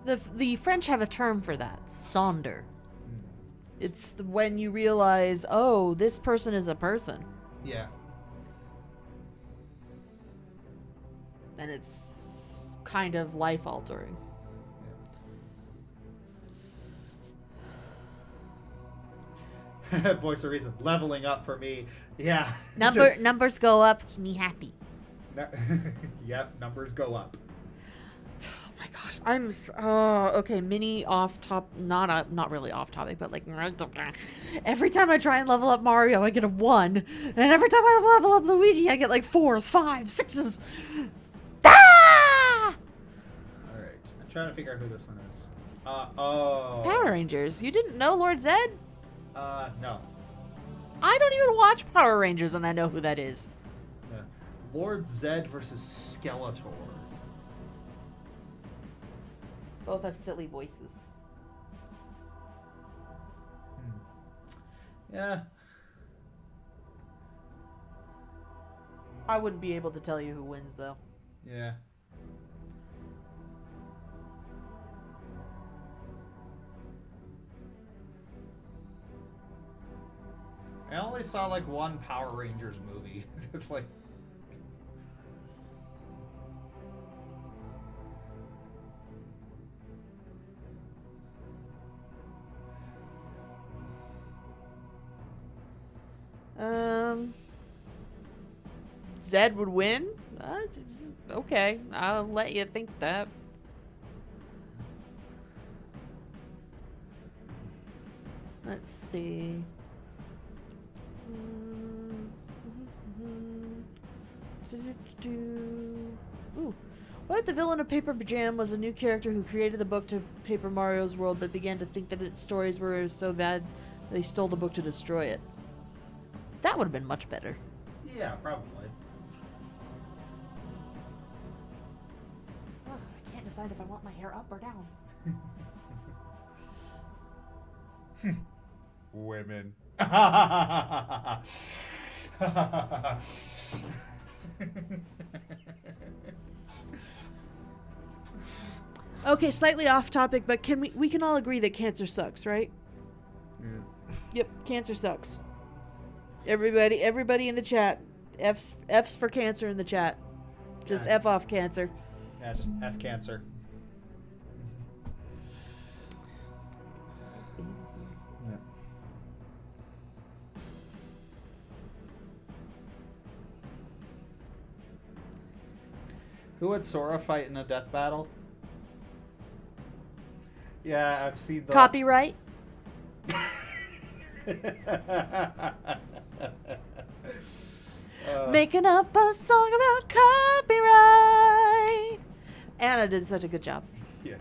The French have a term for that, sonder. It's when you realize, oh, this person is a person. Yeah. And it's kind of life altering. Yeah. Voice of reason, leveling up for me. Yeah. Numbers go up, me happy. Yep, numbers go up. Oh my gosh, okay. Mini off top, not really off topic, but like every time I try and level up Mario, I get a 1, and every time I level up Luigi, I get like 4s, 5s, 6s. Ah! All right, I'm trying to figure out who this one is. Power Rangers. You didn't know Lord Zed? No. I don't even watch Power Rangers, and I know who that is. Yeah. Lord Zed versus Skeletor. Both have silly voices. Yeah. I wouldn't be able to tell you who wins, though. Yeah. I only saw like one Power Rangers movie. Like, Zed would win? Okay, I'll let you think that. Let's see. Ooh. What if the villain of Paper Jam was a new character who created the book to Paper Mario's world but began to think that its stories were so bad that he stole the book to destroy it? That would have been much better. yeah, probably. Ugh, I can't decide if I want my hair up or down. Women. Okay, slightly off topic, but we can all agree that cancer sucks, right? Yeah. Yep, cancer sucks. Everybody in the chat, F's for cancer in the chat. Just Yeah. F off cancer. Yeah, just F cancer. Yeah. Who would Sora fight in a death battle? Yeah, I've seen the Copyright? Making up a song about copyright. Anna did such a good job. Yeah.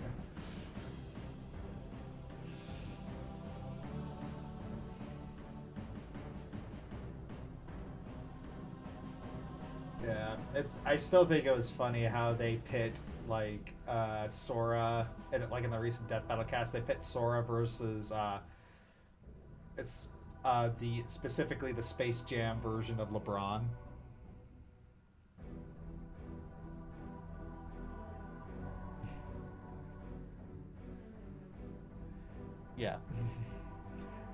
Yeah, I still think it was funny how they pit like Sora, and like in the recent Death Battle cast, they pit Sora versus it's the specifically the Space Jam version of LeBron. Yeah.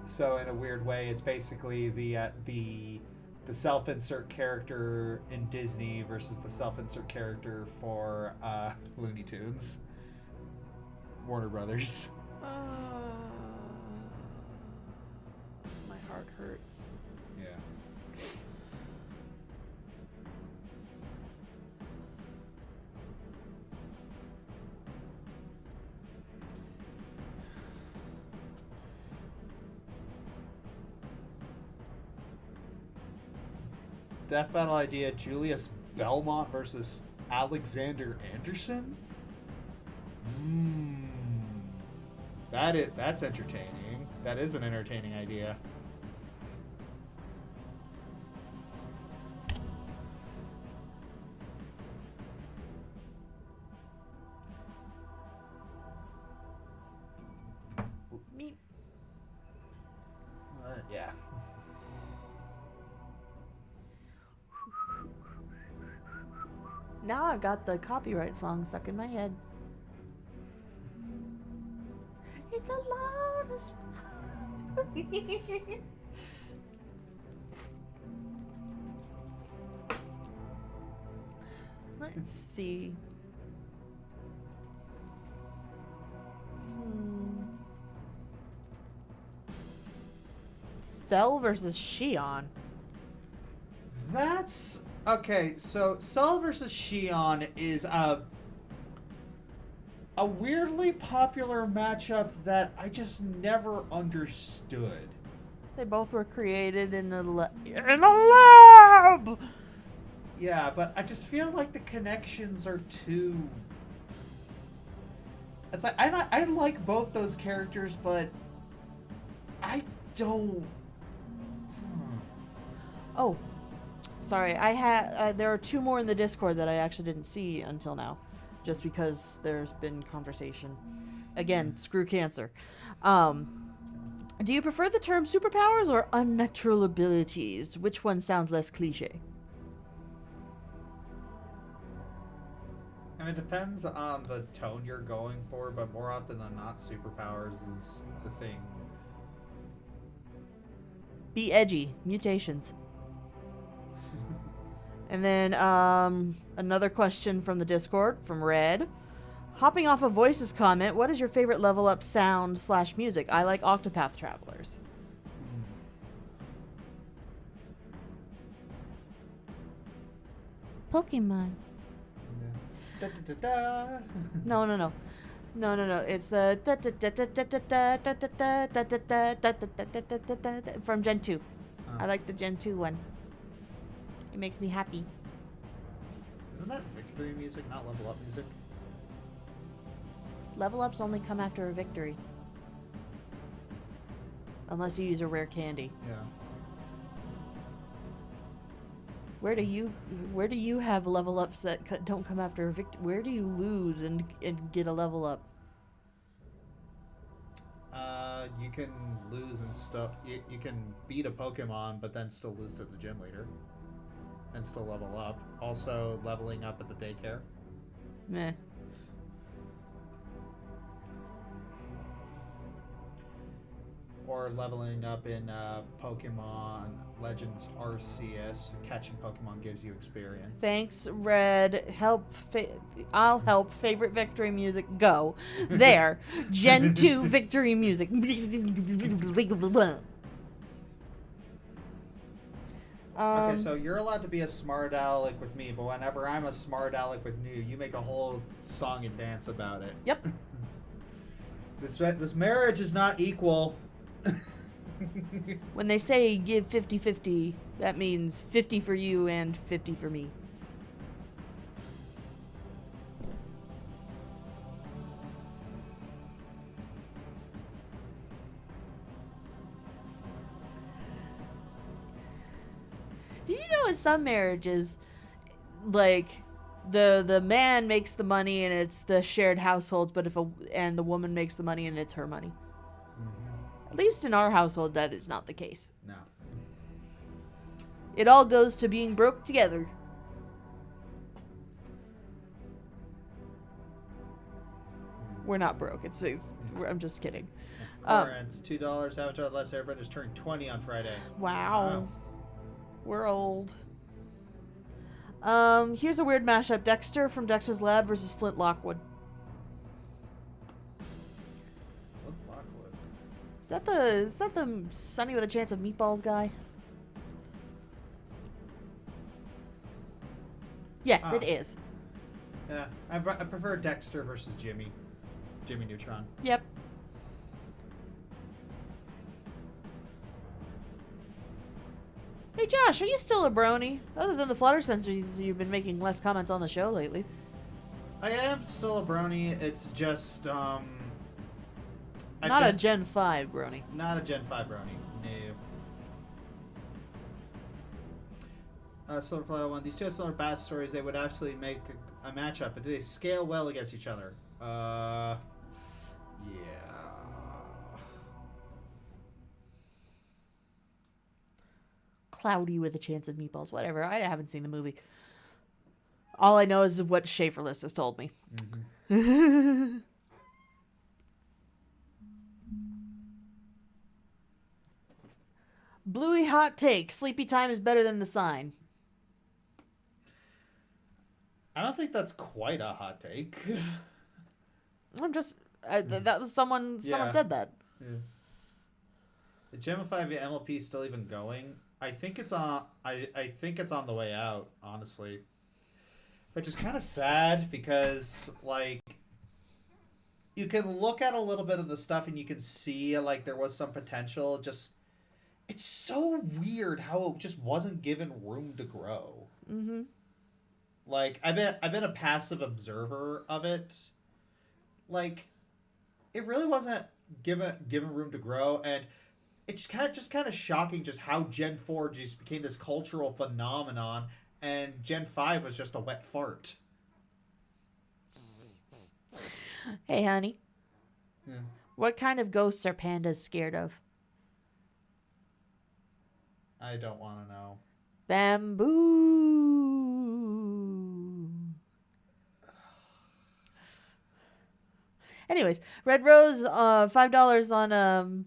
So in a weird way, it's basically the self-insert character in Disney versus the self-insert character for Looney Tunes, Warner Brothers. My heart hurts. Yeah. Death battle idea: Julius Belmont versus Alexander Anderson. That's entertaining. That is an entertaining idea. Me. Yeah. Now I've got the copyright song stuck in my head. It's a lot of Let's see. Cell versus Shion. That's okay. So Cell versus Shion is a weirdly popular matchup that I just never understood. They both were created in a lab. Yeah, but I just feel like the connections are too. It's like I like both those characters, but I don't. Oh, sorry. I had there are two more in the Discord that I actually didn't see until now, just because there's been conversation. Again, screw cancer. Do you prefer the term superpowers or unnatural abilities? Which one sounds less cliche? I mean, it depends on the tone you're going for, but more often than not, superpowers is the thing. Be edgy. Mutations. And then another question from the Discord from Red. Hopping off of Voice's comment, what is your favorite level up sound / music? I like Octopath Travelers. Pokemon. Da, da, da, da. No. It's the from Gen 2. I like the Gen 2 one. It makes me happy. Isn't that victory music, not level up music? Level ups only come after a victory. Unless you use a rare candy. Yeah. Where do you have level ups that don't come after a victory? Where do you lose and get a level up? You can lose and stuff. You can beat a Pokemon, but then still lose to the gym leader, and still level up. Also, leveling up at the daycare. Meh. Or leveling up in Pokemon Legends Arceus. Catching Pokemon gives you experience. Thanks, Red. I'll help. Favorite victory music. Go. There. Gen 2 victory music. Okay, so you're allowed to be a smart aleck with me, but whenever I'm a smart aleck with you make a whole song and dance about it. Yep. This marriage is not equal. When they say give 50-50, that means 50 for you and 50 for me. Did you know in some marriages, like the man makes the money and it's the shared households, but and the woman makes the money and it's her money. At least in our household, that is not the case. No. It all goes to being broke together. We're not broke. I'm just kidding. Currents, $2. Avatar Last Airbender just turned 20 on Friday. Wow. We're old. Here's a weird mashup. Dexter from Dexter's Lab versus Flint Lockwood. Flint Lockwood. Is that the Sunny with a Chance of Meatballs guy? Yes, it is. Yeah, I prefer Dexter versus Jimmy. Jimmy Neutron. Yep. Hey Josh, are you still a brony? Other than the flutter sensors, you've been making less comments on the show lately. I am still a brony. It's just not a Gen 5 brony. Not a Gen 5 brony. No. Silverfly 1. These two similar bad stories. They would absolutely make a matchup, but do they scale well against each other? Yeah. Cloudy with a Chance of Meatballs. Whatever. I haven't seen the movie. All I know is what Schaeferless has told me. Mm-hmm. Bluey hot take. Sleepy time is better than the sign. I don't think that's quite a hot take. I'm just... that was someone said that. Yeah. The Gem 5 MLP still even going? I think it's on the way out, honestly. Which is kind of sad because, like, you can look at a little bit of the stuff and you can see, like, there was some potential. Just, it's so weird how it just wasn't given room to grow. Mm-hmm. Like, I've been a passive observer of it. Like, it really wasn't given room to grow, and it's kind of shocking just how Gen 4 just became this cultural phenomenon, and Gen 5 was just a wet fart. Hey, honey. Yeah. What kind of ghosts are pandas scared of? I don't want to know. Bamboo. Anyways, Red Rose, $5 on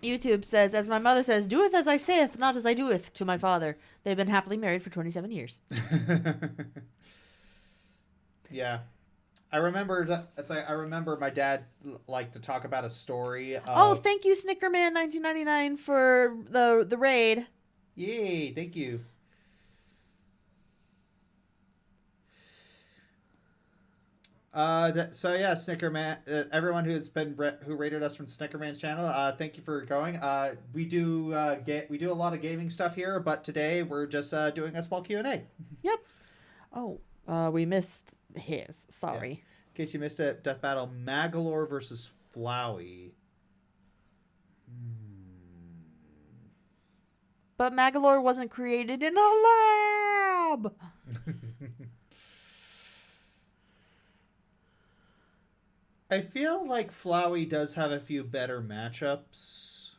YouTube says, as my mother says, doeth as I saith, not as I doeth to my father. They've been happily married for 27 years. Yeah. I remember my dad liked to talk about a story. Oh, thank you, Snickerman1999, for the raid. Yay, thank you. Snickerman, everyone who rated us from Snickerman's channel, thank you for going. We do a lot of gaming stuff here, but today we're just doing a small Q&A. Yep. Oh, we missed his. Sorry. Yeah. In case you missed it, Death Battle Magalore versus Flowey. But Magalore wasn't created in a lab. I feel like Flowey does have a few better matchups,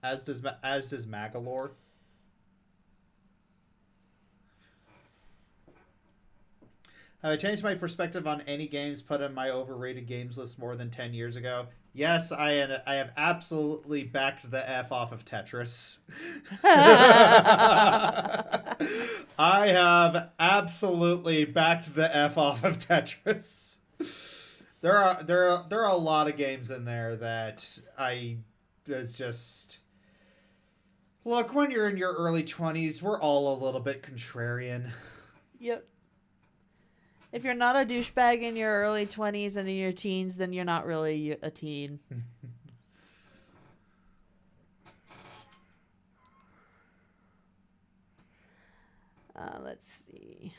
as does Magalore. Have I changed my perspective on any games put on my overrated games list more than 10 years ago? Yes, I have absolutely backed the F off of Tetris. I have absolutely backed the F off of Tetris. There are a lot of games in there that it's just... Look, when you're in your early 20s, we're all a little bit contrarian. Yep. If you're not a douchebag in your early 20s and in your teens, then you're not really a teen. Let's see.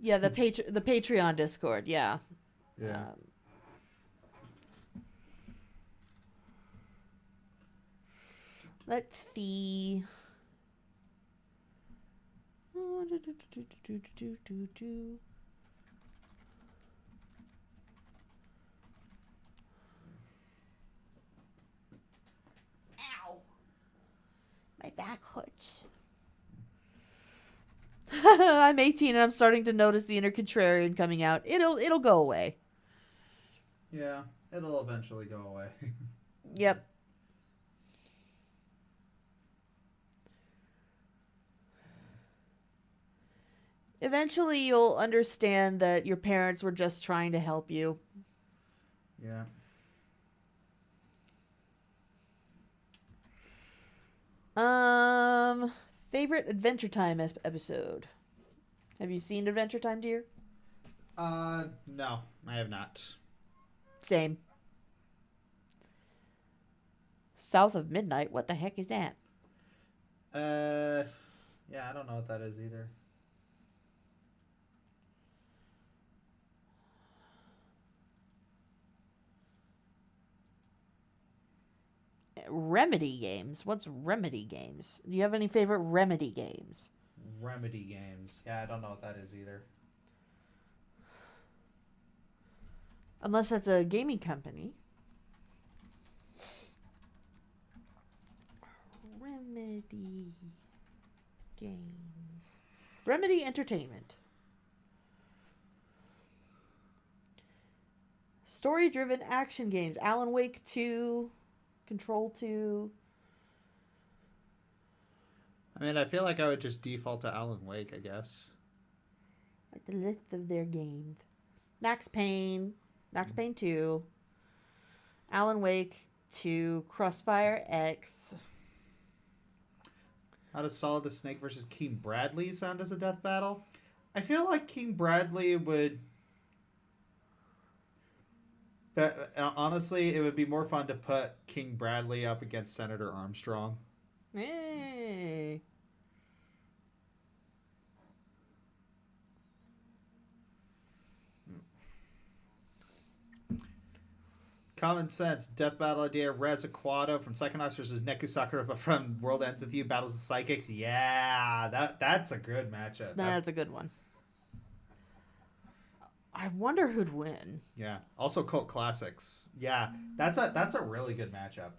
Yeah, the Patreon Discord, yeah. Yeah. Let's see. Ow. My back hurts. I'm 18 and I'm starting to notice the inner contrarian coming out. It'll go away. Yeah, it'll eventually go away. Yep. Eventually you'll understand that your parents were just trying to help you. Yeah. Favorite Adventure Time episode. Have you seen Adventure Time, dear? No, I have not. Same. South of Midnight? What the heck is that? Yeah, I don't know what that is either. Remedy games? What's Remedy games? Do you have any favorite Remedy games? Remedy games. Yeah, I don't know what that is either. Unless that's a gaming company. Remedy games. Remedy Entertainment. Story-driven action games. Alan Wake 2. Control 2. I mean, I feel like I would just default to Alan Wake, I guess. Like the list of their games. Max Payne. Max Payne 2. Alan Wake 2. Crossfire X. How does Solid the Snake versus Kean Bradley sound as a death battle? I feel like Kean Bradley would... But honestly, it would be more fun to put King Bradley up against Senator Armstrong. Hey. Common sense. Death battle idea. Rez Aquato from Psychonauts versus Neku Sakura from World Ends With You. Battles of Psychics. Yeah, that's a good matchup. That's a good one. I wonder who'd win. Yeah. Also Cult Classics. Yeah, that's a really good matchup.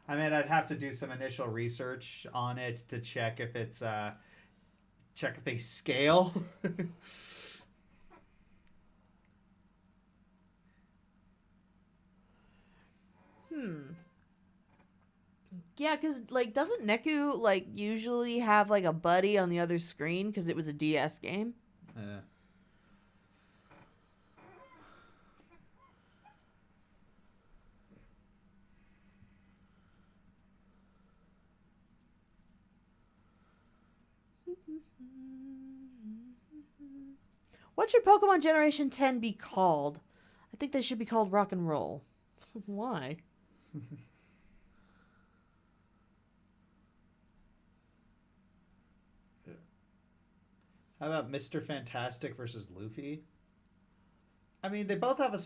I mean, I'd have to do some initial research on it to check if it's check if they scale. Yeah, because, like, doesn't Neku, like, usually have, like, a buddy on the other screen because it was a DS game? What should Pokemon Generation 10 be called? I think they should be called Rock and Roll. Why? How about Mr. Fantastic versus Luffy? I mean, they both have a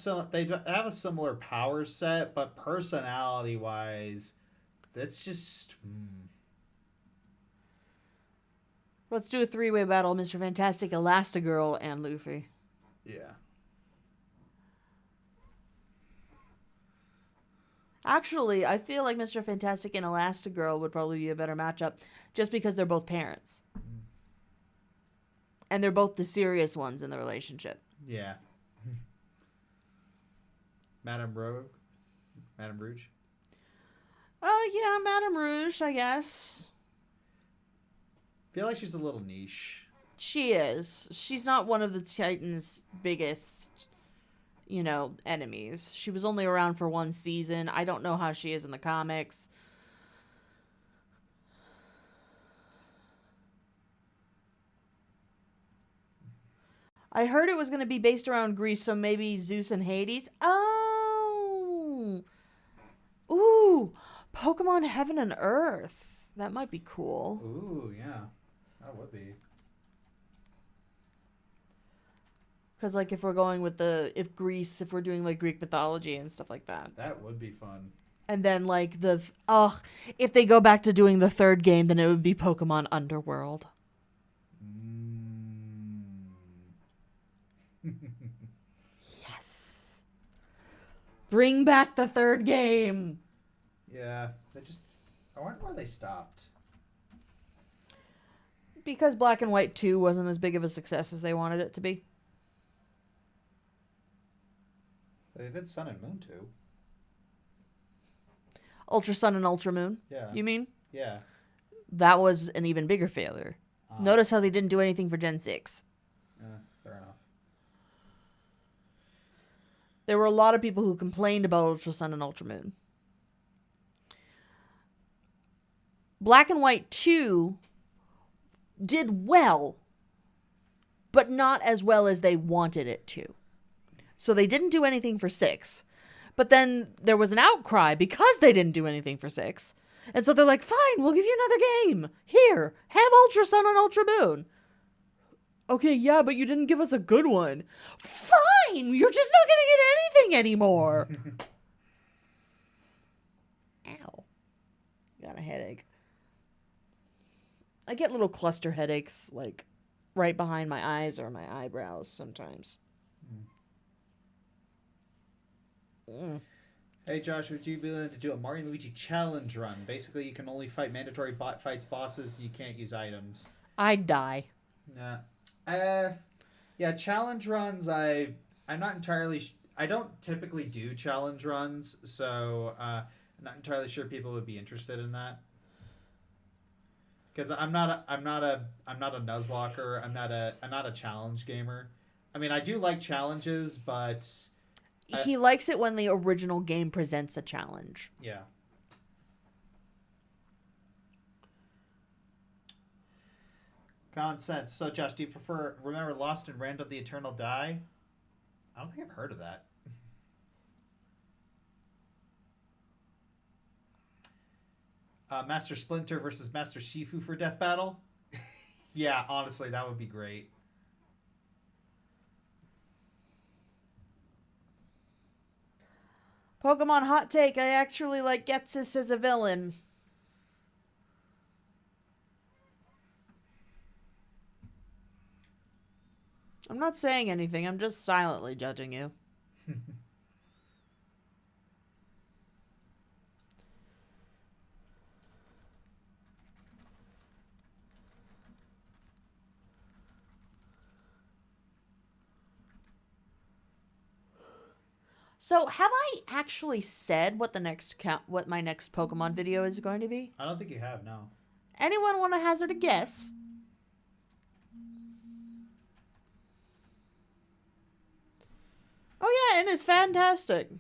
similar power set, but personality-wise, that's just... Let's do a three-way battle, Mr. Fantastic, Elastigirl, and Luffy. Yeah. Actually, I feel like Mr. Fantastic and Elastigirl would probably be a better matchup, just because they're both parents. And they're both the serious ones in the relationship. Yeah. Madame Rouge? Madame Rouge? Yeah, Madame Rouge, I guess. I feel like she's a little niche. She is. She's not one of the Titans' biggest, enemies. She was only around for one season. I don't know how she is in the comics. I heard it was going to be based around Greece, so maybe Zeus and Hades. Oh! Ooh! Pokemon Heaven and Earth. That might be cool. Ooh, yeah. That would be. Because, like, if we're going with if we're doing, like, Greek mythology and stuff like that. That would be fun. And then, like, if they go back to doing the third game, then it would be Pokemon Underworld. Yes. Bring back the third game. Yeah, I wonder why they stopped. Because Black and White 2 wasn't as big of a success as they wanted it to be. They did Sun and Moon too. Ultra Sun and Ultra Moon? Yeah. You mean? Yeah. That was an even bigger failure. Notice how they didn't do anything for Gen 6. Fair enough. There were a lot of people who complained about Ultra Sun and Ultra Moon. Black and White 2 did well, but not as well as they wanted it to. So they didn't do anything for 6. But then there was an outcry because they didn't do anything for 6. And so they're like, fine, we'll give you another game. Here, have Ultra Sun and Ultra Moon. Okay, yeah, but you didn't give us a good one. Fine, you're just not going to get anything anymore. Ow. Got a headache. I get little cluster headaches, like, right behind my eyes or my eyebrows sometimes. Hey Josh, would you be willing to do a Mario and Luigi challenge run? Basically, you can only fight mandatory fights bosses. You can't use items. I'd die. Nah. Yeah, challenge runs. I'm not entirely. I don't typically do challenge runs, so I'm not entirely sure people would be interested in that. Because I'm not a Nuzlocker. I'm not a challenge gamer. I mean, I do like challenges, but he likes it when the original game presents a challenge. Yeah. Common sense. So, Josh, do you remember Lost and Random the Eternal Die? I don't think I've heard of that. Master Splinter versus Master Shifu for Death Battle? Yeah, honestly, that would be great. Pokemon hot take, I actually like Getsis as a villain. I'm not saying anything, I'm just silently judging you. So, have I actually said what what my next Pokemon video is going to be? I don't think you have, no. Anyone want to hazard a guess? Oh yeah, it is fantastic.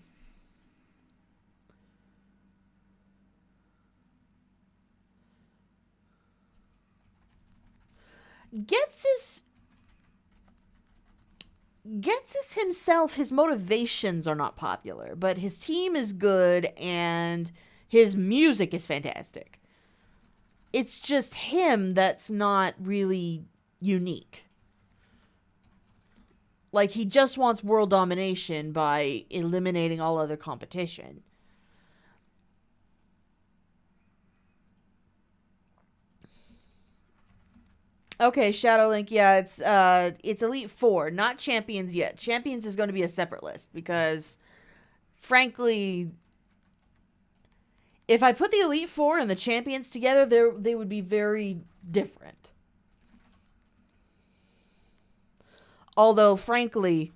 Getsis himself, his motivations are not popular, but his team is good and his music is fantastic. It's just him that's not really unique. Like, he just wants world domination by eliminating all other competition. Okay, Shadow Link, yeah, it's Elite Four, not Champions yet. Champions is going to be a separate list because, frankly, if I put the Elite Four and the Champions together, they would be very different. Although, frankly,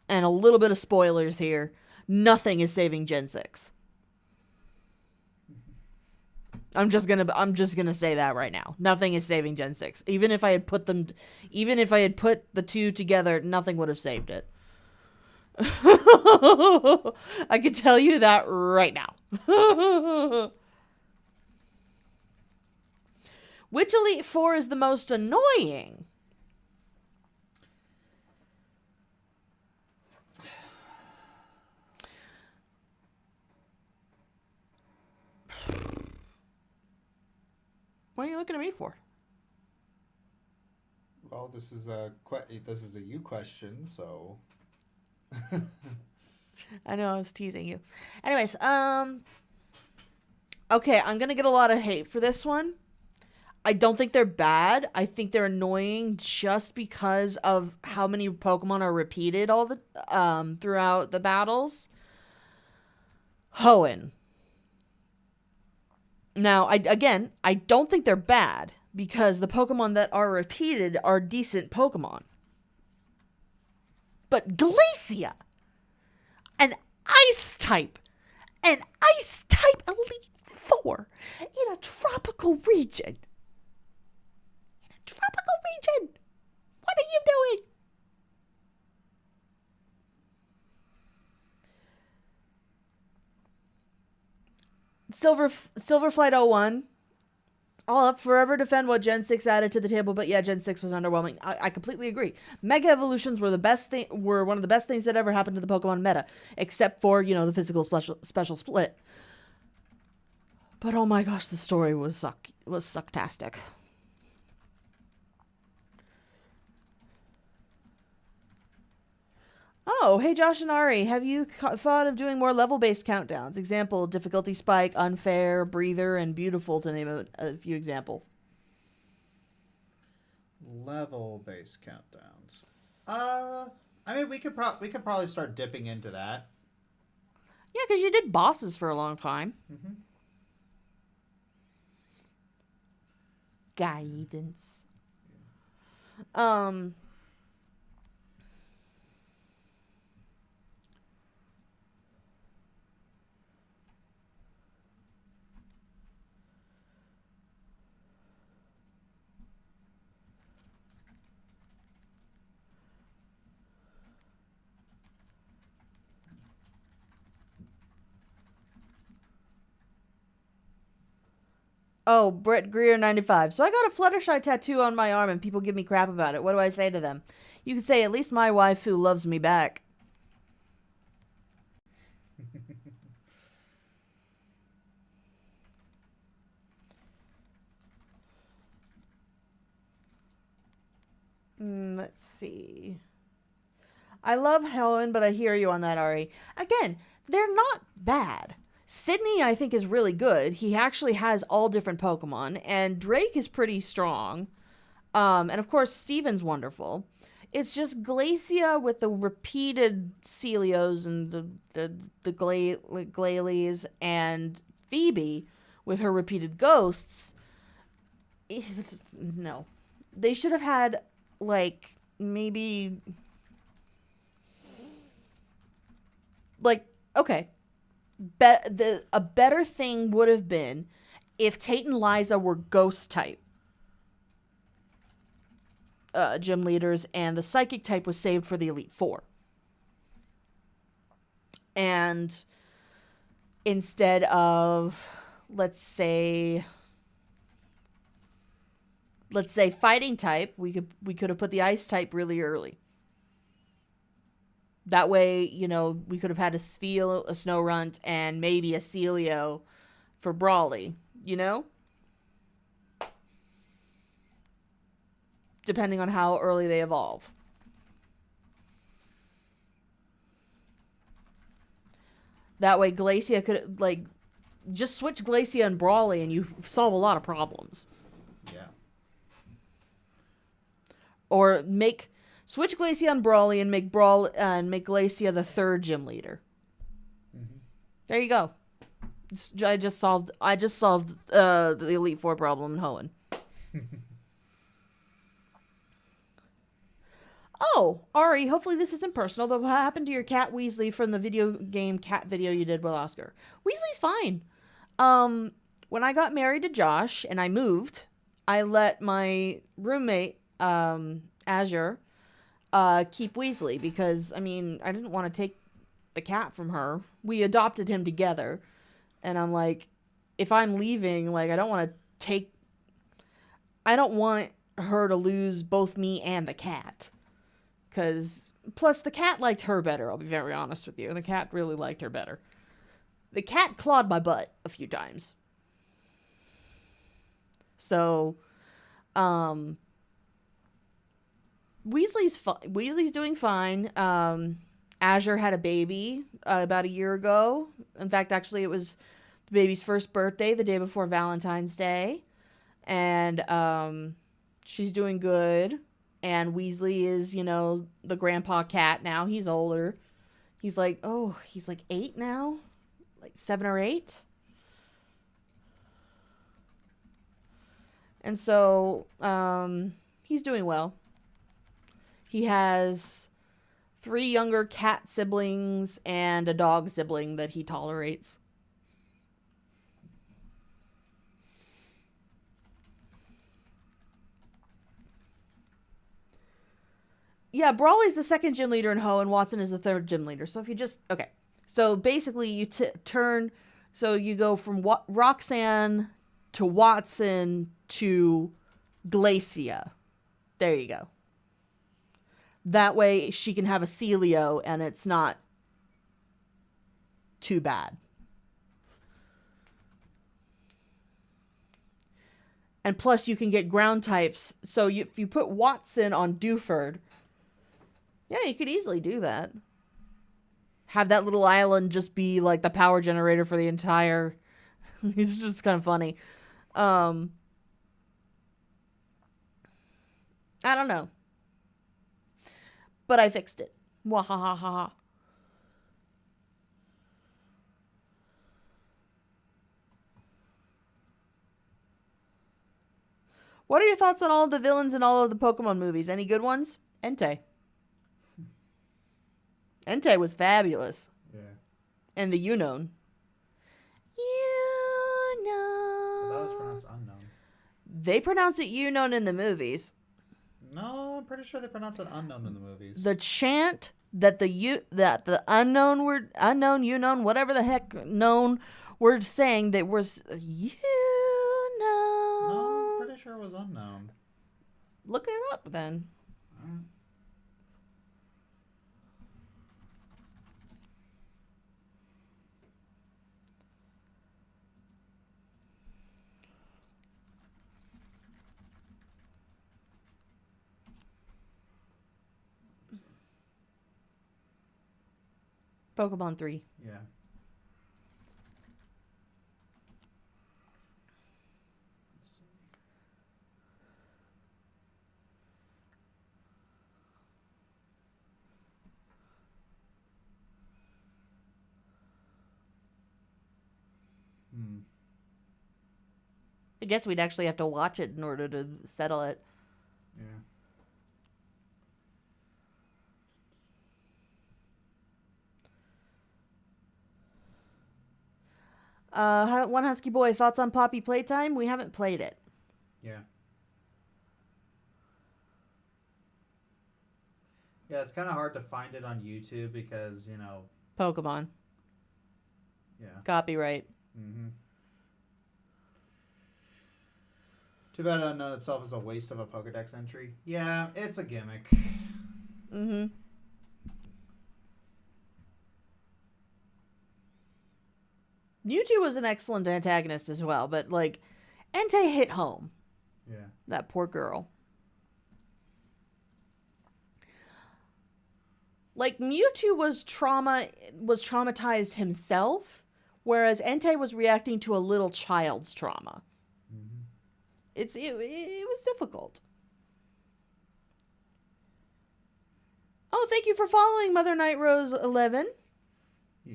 and a little bit of spoilers here, nothing is saving Gen 6. I'm just gonna say that right now. Nothing is saving Gen 6. Even if I had put the two together, nothing would have saved it. I could tell you that right now. Which Elite Four is the most annoying? What are you looking at me for? Well, this is a you question, so. I know, I was teasing you. Anyways, I Okay, I'm gonna get a lot of hate for this one. I don't think they're bad. I think they're annoying just because of how many Pokemon are repeated all the throughout the battles. Hoenn. Now, I don't think they're bad because the Pokemon that are repeated are decent Pokemon. But Glacia, an ice type Elite Four in a tropical region. What are you doing? Silverflight 01. I'll forever defend what Gen 6 added to the table, but yeah, Gen 6 was underwhelming. I completely agree. Mega Evolutions were one of the best things that ever happened to the Pokemon meta, except for, the physical special split. But oh my gosh, the story was sucktastic. Oh, hey Josh and Ari, have you thought of doing more level-based countdowns? Example, difficulty spike, unfair, breather, and beautiful, to name a few examples. Level-based countdowns. I mean, we could probably start dipping into that. Yeah, because you did bosses for a long time. Mm-hmm. Guidance. Oh, Brett Greer 95. So I got a Fluttershy tattoo on my arm and people give me crap about it. What do I say to them? You could say, at least my waifu loves me back. Let's see. I love Helen, but I hear you on that, Ari. Again, they're not bad. Sydney, I think, is really good. He actually has all different Pokemon, and Drake is pretty strong. And of course, Steven's wonderful. It's just Glacia with the repeated Celios and the Glalie and Phoebe with her repeated ghosts. No. They should have had, maybe... okay. A better thing would have been if Tate and Liza were ghost type gym leaders and the psychic type was saved for the Elite Four. And instead of, let's say fighting type, we could have put the ice type really early. That way, we could have had a Spheal, a Snorunt, and maybe a Celio for Brawly, Depending on how early they evolve. That way, Glacia could, just switch Glacia and Brawly and you solve a lot of problems. Yeah. Or switch Glacia and Brawly and make Glacia the third gym leader. Mm-hmm. There you go. I just solved the Elite Four problem in Hoenn. Oh, Ari, hopefully this isn't personal, but what happened to your cat Weasley from the video game cat video you did with Oscar? Weasley's fine. When I got married to Josh and I moved, I let my roommate, Azure, keep Weasley because, I didn't want to take the cat from her. We adopted him together. And I'm like, if I'm leaving, I don't want her to lose both me and the cat. Plus the cat liked her better, I'll be very honest with you. The cat really liked her better. The cat clawed my butt a few times. So, Weasley's doing fine. Azure had a baby about a year ago. In fact, actually, it was the baby's first birthday the day before Valentine's Day. And she's doing good. And Weasley is, you know, the grandpa cat now. He's older. He's like 8 now? Like 7 or 8? And so, he's doing well. He has 3 younger cat siblings and a dog sibling that he tolerates. Yeah, Brawley's the second gym leader in Ho, and Watson is the third gym leader. So if you just... Okay. So basically you turn... So you go from Roxanne to Watson to Glacia. There you go. That way she can have a Celio and it's not too bad. And plus you can get ground types. So if you put Watson on Dewford... Yeah, you could easily do that. Have that little island just be like the power generator for the entire... It's just kind of funny. I don't know. But I fixed it. Wahahaha. What are your thoughts on all the villains in all of the Pokemon movies? Any good ones? Entei. Entei was fabulous. Yeah. And the Unknown. But that was pronounced unknown. They pronounce it Unknown in the movies. No, I'm pretty sure they pronounce it unknown in the movies. The chant that the unknown word, unknown, whatever the heck known word saying that was Unknown. No, I'm pretty sure it was unknown. Look it up then. Pokemon 3. Yeah. I guess we'd actually have to watch it in order to settle it. Yeah. One Husky Boy, thoughts on Poppy Playtime? We haven't played it. Yeah. Yeah, it's kind of hard to find it on YouTube because, you know... Pokemon. Yeah. Copyright. Mm-hmm. Too bad Unknown itself is a waste of a Pokedex entry. Yeah, it's a gimmick. Mm-hmm. Mewtwo was an excellent antagonist as well, but, like, Entei hit home. Yeah. That poor girl. Like, Mewtwo was traumatized himself, whereas Entei was reacting to a little child's trauma. Mm-hmm. It was difficult. Oh, thank you for following Mother Night Rose 11. Yeah.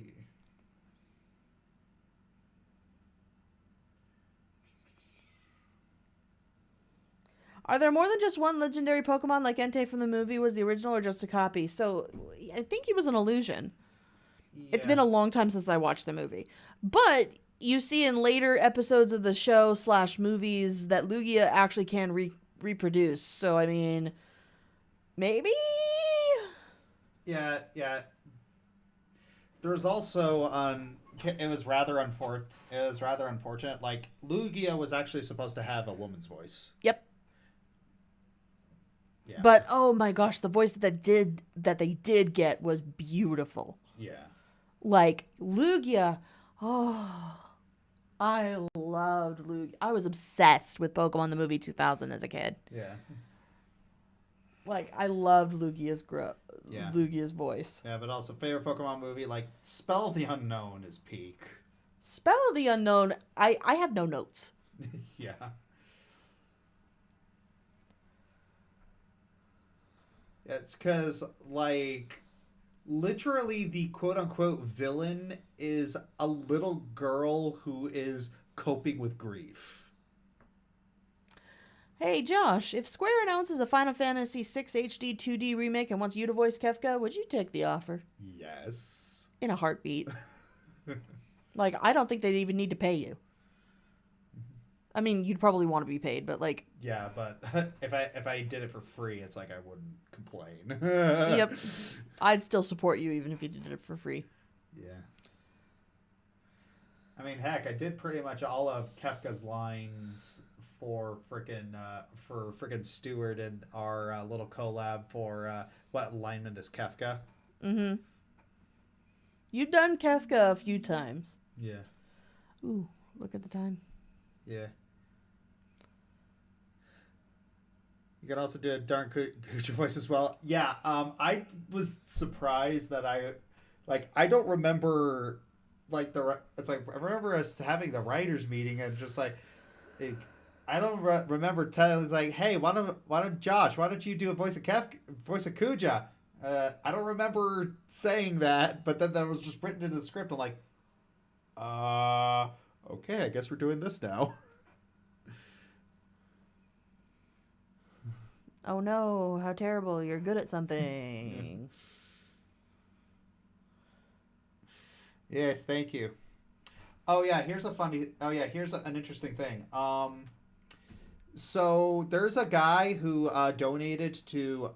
Are there more than just one legendary Pokemon like Entei from the movie? Was the original or just a copy? So, I think he was an illusion. Yeah. It's been a long time since I watched the movie. But you see in later episodes of the show / movies that Lugia actually can reproduce. So, I mean, maybe? Yeah. There's also, it was rather unfortunate. Like, Lugia was actually supposed to have a woman's voice. Yep. Yeah. But oh my gosh, the voice that they did get was beautiful. Yeah. Like Lugia, oh, I loved Lugia. I was obsessed with Pokemon the movie 2000 as a kid. Yeah. Like I loved Lugia's Yeah. voice. Yeah, but also favorite Pokemon movie, like Spell the Unknown is peak. Spell of the Unknown, I have no notes. Yeah. It's because, like, literally the quote-unquote villain is a little girl who is coping with grief. Hey, Josh, if Square announces a Final Fantasy VI HD 2D remake and wants you to voice Kefka, would you take the offer? Yes. In a heartbeat. Like, I don't think they'd even need to pay you. I mean, you'd probably want to be paid, but like... Yeah, but if I did it for free, it's like I wouldn't complain. Yep. I'd still support you even if you did it for free. Yeah. I mean, heck, I did pretty much all of Kefka's lines for frickin' Stewart and our little collab for What Alignment is Kefka. Mm-hmm. You've done Kefka a few times. Yeah. Ooh, look at the time. Yeah. You can also do a darn Gucci voice as well. Yeah, I was surprised that I don't remember, like, it's like, I remember us having the writers meeting and just like I don't remember telling, like, hey, why don't you do a voice of Kuja? I don't remember saying that, but then that was just written into the script. I'm like, okay, I guess we're doing this now. Oh no, how terrible. You're good at something. Yes, thank you. Oh yeah, here's an interesting thing. So there's a guy who donated to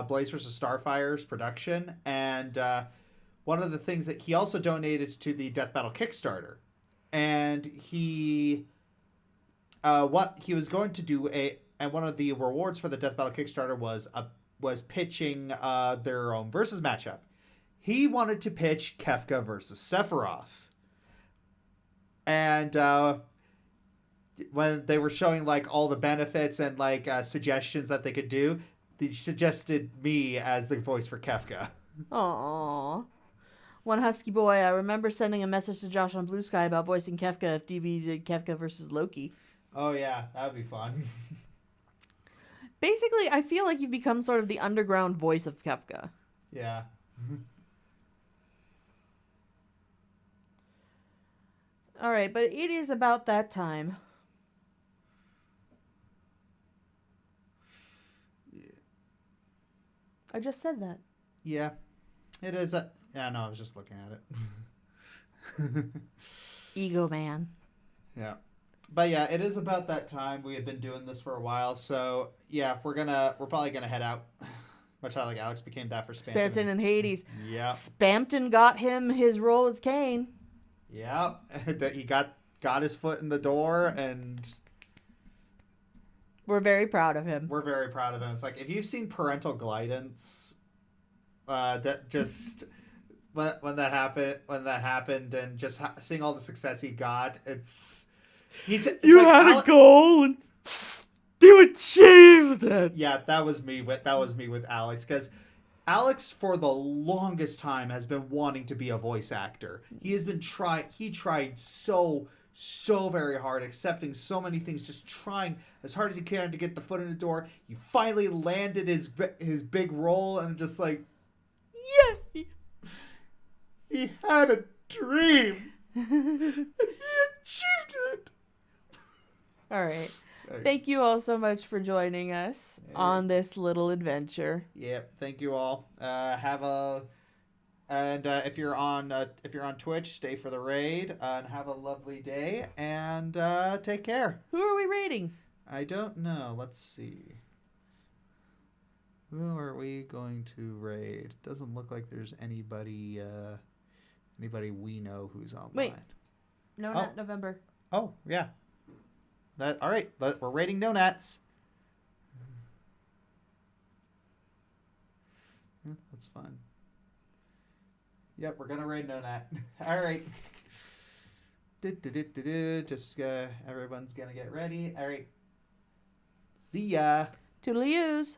Blaze vs. Starfire's production, and one of the things that he also donated to the Death Battle Kickstarter, and he was going to do and one of the rewards for the Death Battle Kickstarter was pitching their own versus matchup. He wanted to pitch Kefka versus Sephiroth. And when they were showing like all the benefits and like suggestions that they could do, they suggested me as the voice for Kefka. Aww. One husky boy, I remember sending a message to Josh on Blue Sky about voicing Kefka if DB did Kefka versus Loki. Oh yeah, that would be fun. Basically, I feel like you've become sort of the underground voice of Kefka. Yeah. All right, but it is about that time. I just said that. Yeah. It is yeah, no, I was just looking at it. Ego man. Yeah. But yeah, it is about that time. We have been doing this for a while, so yeah, we're probably gonna head out. Much like Alex became that for Spamton. Spamton and Hades. Yeah. Spamton got him his role as Cain. Yeah. That he got his foot in the door, and we're very proud of him. We're very proud of him. It's like, if you've seen Parental Guidance, that just when that happened, and just seeing all the success he got, it's you like had a goal and you achieved it. Yeah, that was me with Alex, because Alex for the longest time has been wanting to be a voice actor. He tried so very hard, accepting so many things, just trying as hard as he can to get the foot in the door. He finally landed his big role, and just like, yeah, he had a dream. He achieved it. All right. Thank you all so much for joining us on this little adventure. Yep. Thank you all. If you're on Twitch, stay for the raid and have a lovely day, and take care. Who are we raiding? I don't know. Let's see. Who are we going to raid? Doesn't look like there's anybody we know who's online. Wait. No, not November. Oh, yeah. All right. We're raiding No Nats. Yeah, that's fun. Yep, we're gonna raid No Nat. All right. Just everyone's gonna get ready. All right. See ya. Toodaloo-oos.